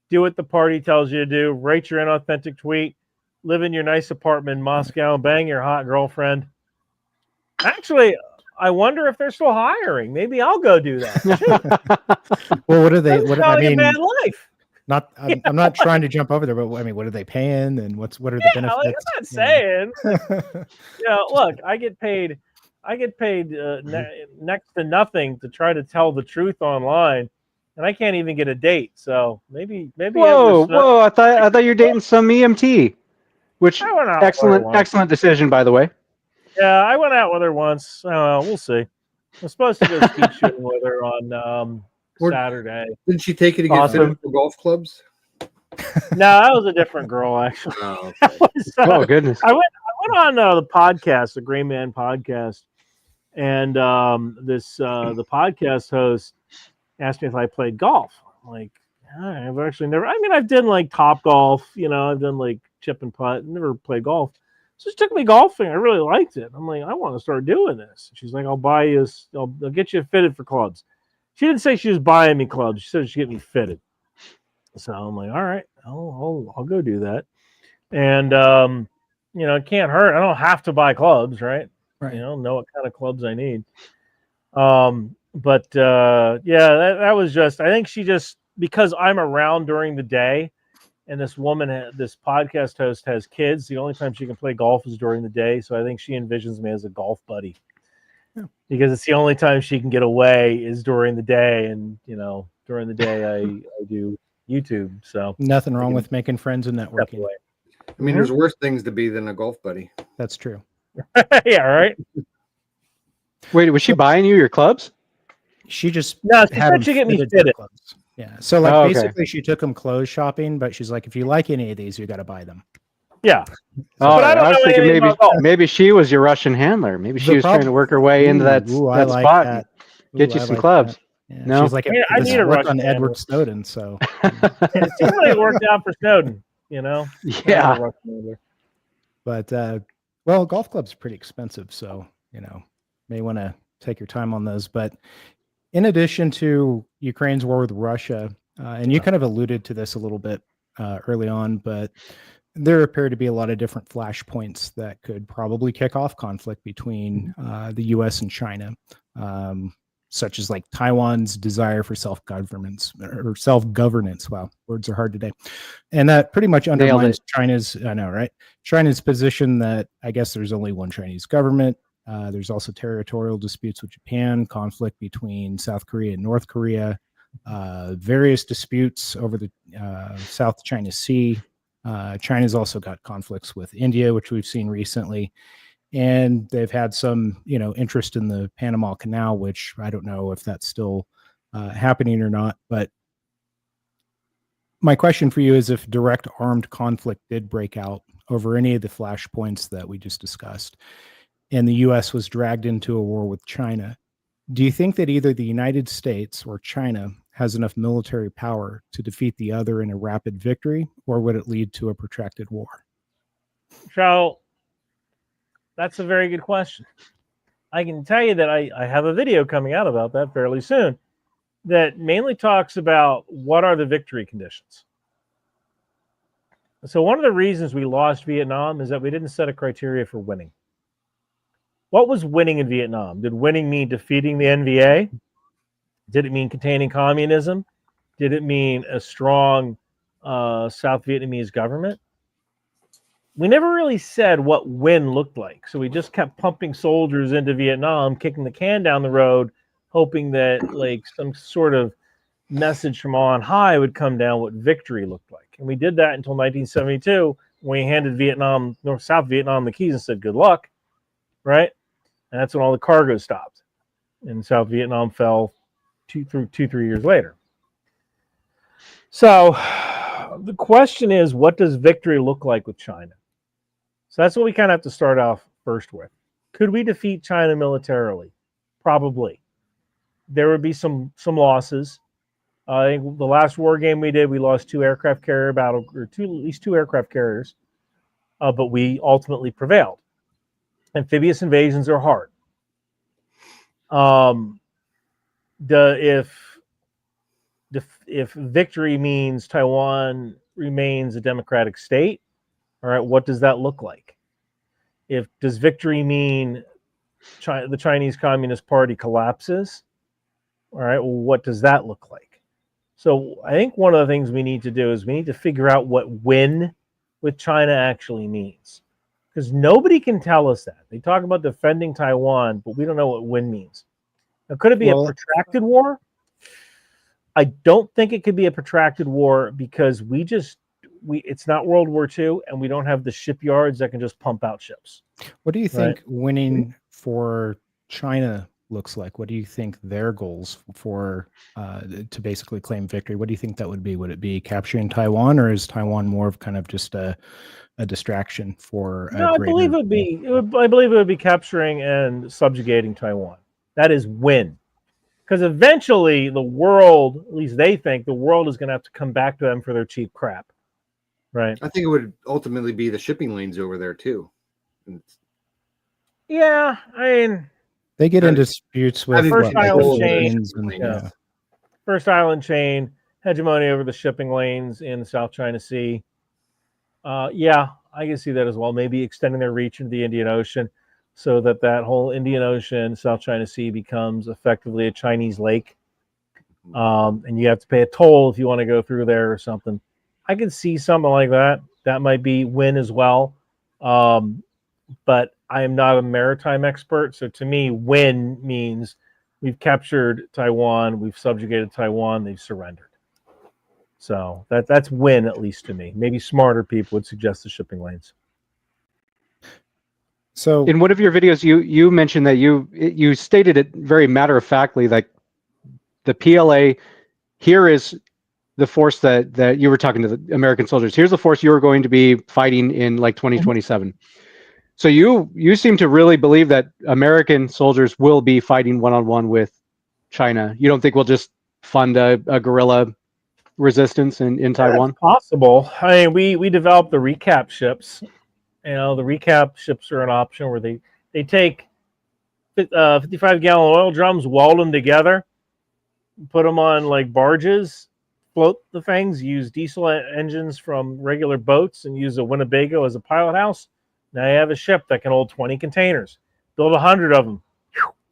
E: Do what the party tells you to do. Write your inauthentic tweet. Live in your nice apartment in Moscow. Bang your hot girlfriend. Actually, I wonder if they're still hiring. Maybe I'll go do that.
D: Well, what are they? What I mean,
E: a bad life.
D: I'm not trying to jump over there, but I mean, what are they paying, and what are the benefits?
E: Like, I'm not saying. Look, I get paid. Next to nothing to try to tell the truth online, and I can't even get a date. So maybe.
F: Whoa! I thought you're dating some EMT, which excellent decision, by the way.
E: Yeah, I went out with her once. We'll see. I'm supposed to go ski shooting with her on Saturday.
G: Didn't she take you to get fitted for golf clubs?
E: No, that was a different girl, actually.
G: Oh, okay.
F: Oh goodness!
E: I went on the podcast, the Gray Man podcast, and the podcast host asked me if I played golf. I'm like, I've actually never. I mean, I've done like Top Golf, I've done like chip and putt. Never played golf. So she took me golfing. I really liked it. I'm like, I want to start doing this. She's like, I'll get you fitted for clubs. She didn't say she was buying me clubs. She said she'd get me fitted. So I'm like, all right, I'll go do that. And it can't hurt. I don't have to buy clubs, right?
D: Right.
E: Know what kind of clubs I need. But that was just. I think she just, because I'm around during the day. And this woman, this podcast host, has kids. The only time she can play golf is during the day. So I think she envisions me as a golf buddy. Yeah. Because it's the only time she can get away is during the day. And, during the day I do YouTube. So
D: nothing wrong with making friends and networking.
G: I mean, there's worse things to be than a golf buddy.
D: That's true.
E: Yeah, right.
F: Wait, was she buying you your clubs?
D: She just
E: she said she get me fitted.
D: Clubs. Yeah. So basically she took them clothes shopping, but she's like, if you like any of these, you got to buy them.
E: Yeah.
F: But I was thinking maybe she was your Russian handler. Maybe she was trying to work her way into that spot. That. Get you some clubs.
D: Yeah,
F: no,
D: she's like,
E: I need a Russian
D: on
E: handler.
D: Edward Snowden. So
E: it seems like it worked out for Snowden,
F: Yeah.
D: But golf clubs are pretty expensive, so may want to take your time on those. But in addition to Ukraine's war with Russia, and you kind of alluded to this a little bit early on, but there appear to be a lot of different flashpoints that could probably kick off conflict between the U.S. and China, such as like Taiwan's desire for self-governance. Wow, words are hard today. And that pretty much undermines China's position that I guess there's only one Chinese government. There's also territorial disputes with Japan, conflict between South Korea and North Korea, various disputes over the South China Sea. China's also got conflicts with India, which we've seen recently. And they've had some, interest in the Panama Canal, which I don't know if that's still happening or not. But my question for you is, if direct armed conflict did break out over any of the flashpoints that we just discussed, and the U.S. was dragged into a war with China, do you think that either the United States or China has enough military power to defeat the other in a rapid victory, or would it lead to a protracted war?
E: So that's a very good question. I can tell you that I have a video coming out about that fairly soon that mainly talks about what are the victory conditions. So one of the reasons we lost Vietnam is that we didn't set a criteria for winning. What was winning in Vietnam? Did winning mean defeating the NVA? Did it mean containing communism? Did it mean a strong South Vietnamese government? We never really said what win looked like. So we just kept pumping soldiers into Vietnam, kicking the can down the road, hoping that like some sort of message from on high would come down what victory looked like. And we did that until 1972, when we handed South Vietnam the keys and said, good luck, right? And that's when all the cargo stopped. And South Vietnam fell 3 years later. So the question is, what does victory look like with China? So that's what we kind of have to start off first with. Could we defeat China militarily? Probably. There would be some losses. I think the last war game we did, we lost 2 aircraft carrier at least 2 aircraft carriers, but we ultimately prevailed. Amphibious invasions are hard. If victory means Taiwan remains a democratic state, all right, what does that look like? Does victory mean the Chinese Communist Party collapses? All right, well, what does that look like? So I think one of the things we need to do is we need to figure out what win with China actually means. Because nobody can tell us that. They talk about defending Taiwan, but we don't know what win means. Now, could it be a protracted war? I don't think it could be a protracted war because it's not World War II, and we don't have the shipyards that can just pump out ships.
D: What do you think winning for China looks like? What do you think their goals for to basically claim victory? What do you think that would be? Would it be capturing Taiwan, or is Taiwan more of kind of just a distraction for?
E: No, I believe it would be capturing and subjugating Taiwan. That is win. Because eventually the world, at least they think, the world is going to have to come back to them for their cheap crap. Right.
G: I think it would ultimately be the shipping lanes over there too.
E: Yeah, I mean,
D: they get in disputes with
E: first island chain. First island chain, hegemony over the shipping lanes in the South China Sea. Yeah, I can see that as well. Maybe extending their reach into the Indian Ocean, so that whole Indian Ocean, South China Sea becomes effectively a Chinese lake. And you have to pay a toll if you want to go through there or something. I can see something like that. That might be win as well. But I am not a maritime expert. So to me, win means we've captured Taiwan, we've subjugated Taiwan, they've surrendered. So that's win, at least to me. Maybe smarter people would suggest the shipping lanes.
F: So in one of your videos, you mentioned that you stated it very matter-of-factly, like the PLA here is the force that you were talking to the American soldiers. Here's the force you're going to be fighting in like 2027. So you seem to really believe that American soldiers will be fighting one-on-one with China. You don't think we'll just fund a guerrilla resistance in Taiwan?
E: That's possible. I mean, we developed the recap ships. You know, the recap ships are an option where they take 55-gallon oil drums, weld them together, put them on like barges, float the things, use diesel engines from regular boats, and use a Winnebago as a pilot house. Now you have a ship that can hold 20 containers. Build 100 of them.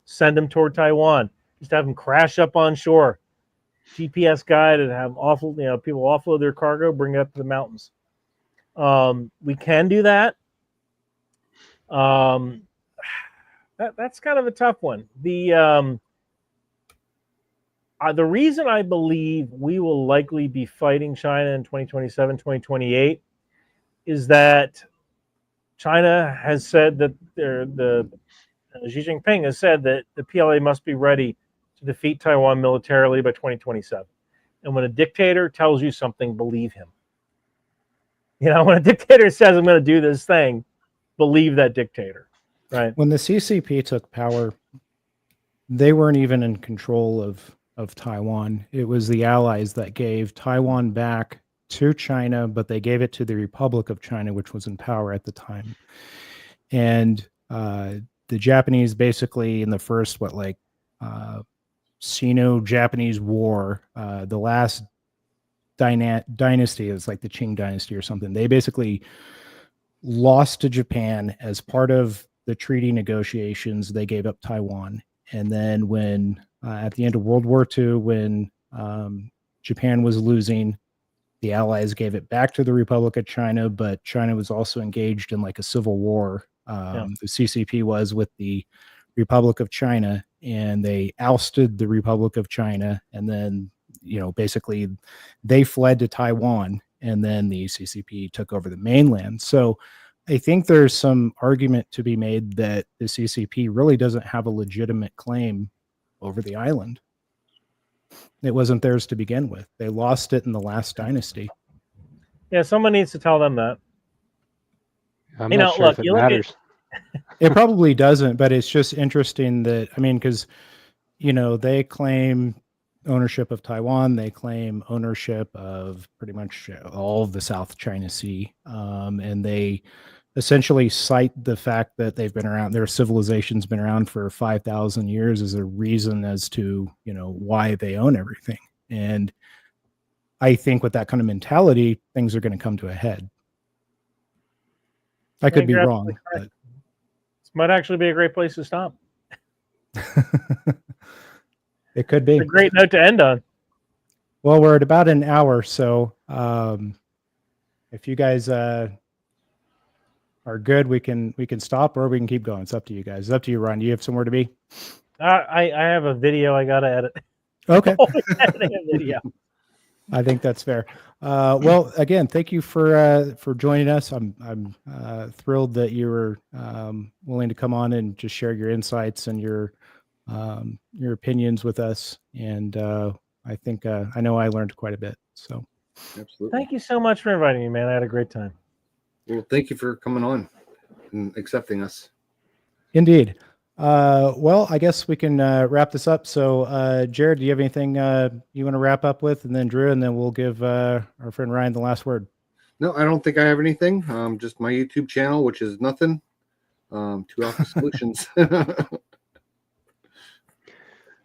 E: Send them toward Taiwan. Just have them crash up on shore. GPS guide and have people offload their cargo, bring it up to the mountains. We can do that. That's kind of a tough one. The reason I believe we will likely be fighting China in 2027, 2028 is that China has said that Xi Jinping has said that the PLA must be ready to defeat Taiwan militarily by 2027. And when a dictator tells you something, believe him. You know, when a dictator says, I'm going to do this thing, believe that dictator, right?
D: When the CCP took power, they weren't even in control of Taiwan. It was the Allies that gave Taiwan back to China, but they gave it to the Republic of China, which was in power at the time. And the Japanese basically in the first, Sino-Japanese War, the last dynasty is like the Qing dynasty or something. They basically lost to Japan as part of the treaty negotiations. They gave up Taiwan. And then when at the end of World War II, when Japan was losing, the Allies gave it back to the Republic of China, but China was also engaged in like a civil war. The CCP was with the Republic of China, and they ousted the Republic of China. And then, basically they fled to Taiwan, and then the CCP took over the mainland. So I think there's some argument to be made that the CCP really doesn't have a legitimate claim over the island. It wasn't theirs to begin with. They lost it in the last dynasty.
E: Yeah, someone needs to tell them that.
F: I'm not sure if it matters.
D: It probably doesn't, but it's just interesting that, I mean, because, they claim ownership of Taiwan, they claim ownership of pretty much all of the South China Sea, and they essentially cite the fact that they've been around, their civilization's been around for 5,000 years as a reason as to, why they own everything. And I think with that kind of mentality, things are going to come to a head. I could be wrong. But...
E: This might actually be a great place to stop.
D: It could be
E: a great note to end on.
D: Well, we're at about an hour, so if you guys are good, we can stop, or we can keep going. It's up to you guys. It's up to you, Ron. Do you have somewhere to be?
E: I have a video I gotta edit.
D: Okay.
E: Editing a video.
D: I think that's fair. Well, again, thank you for joining us. I'm thrilled that you were willing to come on and just share your insights and your opinions with us. And I think I know I learned quite a bit. So,
G: absolutely.
E: Thank you so much for inviting me, man. I had a great time.
G: Well, thank you for coming on and accepting us.
D: Indeed. Well, I guess we can wrap this up. So, Jared, do you have anything you want to wrap up with? And then Drew, and then we'll give our friend Ryan the last word.
G: No, I don't think I have anything. Just my YouTube channel, which is nothing. 2 Alpha Solutions.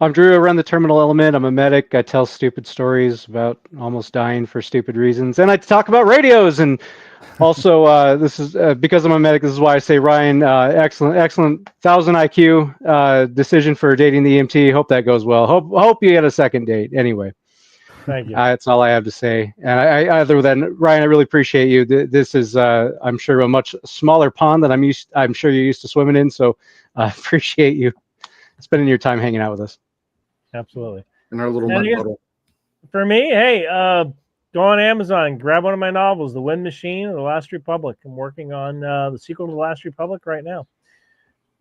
F: I'm Drew. I run the Terminal Element. I'm a medic. I tell stupid stories about almost dying for stupid reasons. And I talk about radios. And also, this is because I'm a medic. This is why I say, Ryan, excellent, 1,000 IQ decision for dating the EMT. Hope that goes well. Hope you get a second date. Anyway,
E: thank you.
F: That's all I have to say. And I other than Ryan, I really appreciate you. This is, I'm sure, a much smaller pond than I'm sure you're used to swimming in. So I appreciate you spending your time hanging out with us.
E: Absolutely.
G: In our little mud bottle.
E: For me, hey, go on Amazon, grab one of my novels, The Wind Machine or The Last Republic. I'm working on the sequel to The Last Republic right now.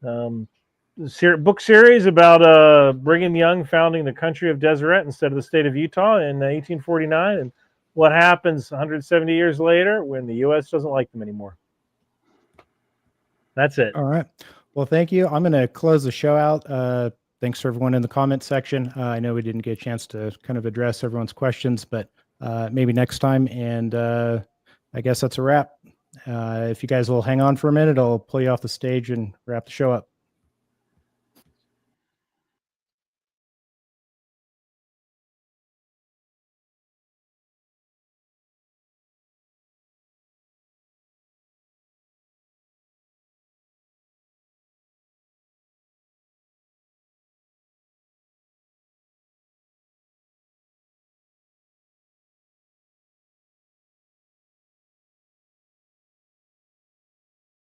E: Book series about Brigham Young founding the country of Deseret instead of the state of Utah in 1849, and what happens 170 years later when the U.S. doesn't like them anymore. That's it.
D: All right. Well, thank you. I'm going to close the show out. Thanks for everyone in the comment section. I know we didn't get a chance to kind of address everyone's questions, but maybe next time. And I guess that's a wrap. If you guys will hang on for a minute, I'll pull you off the stage and wrap the show up.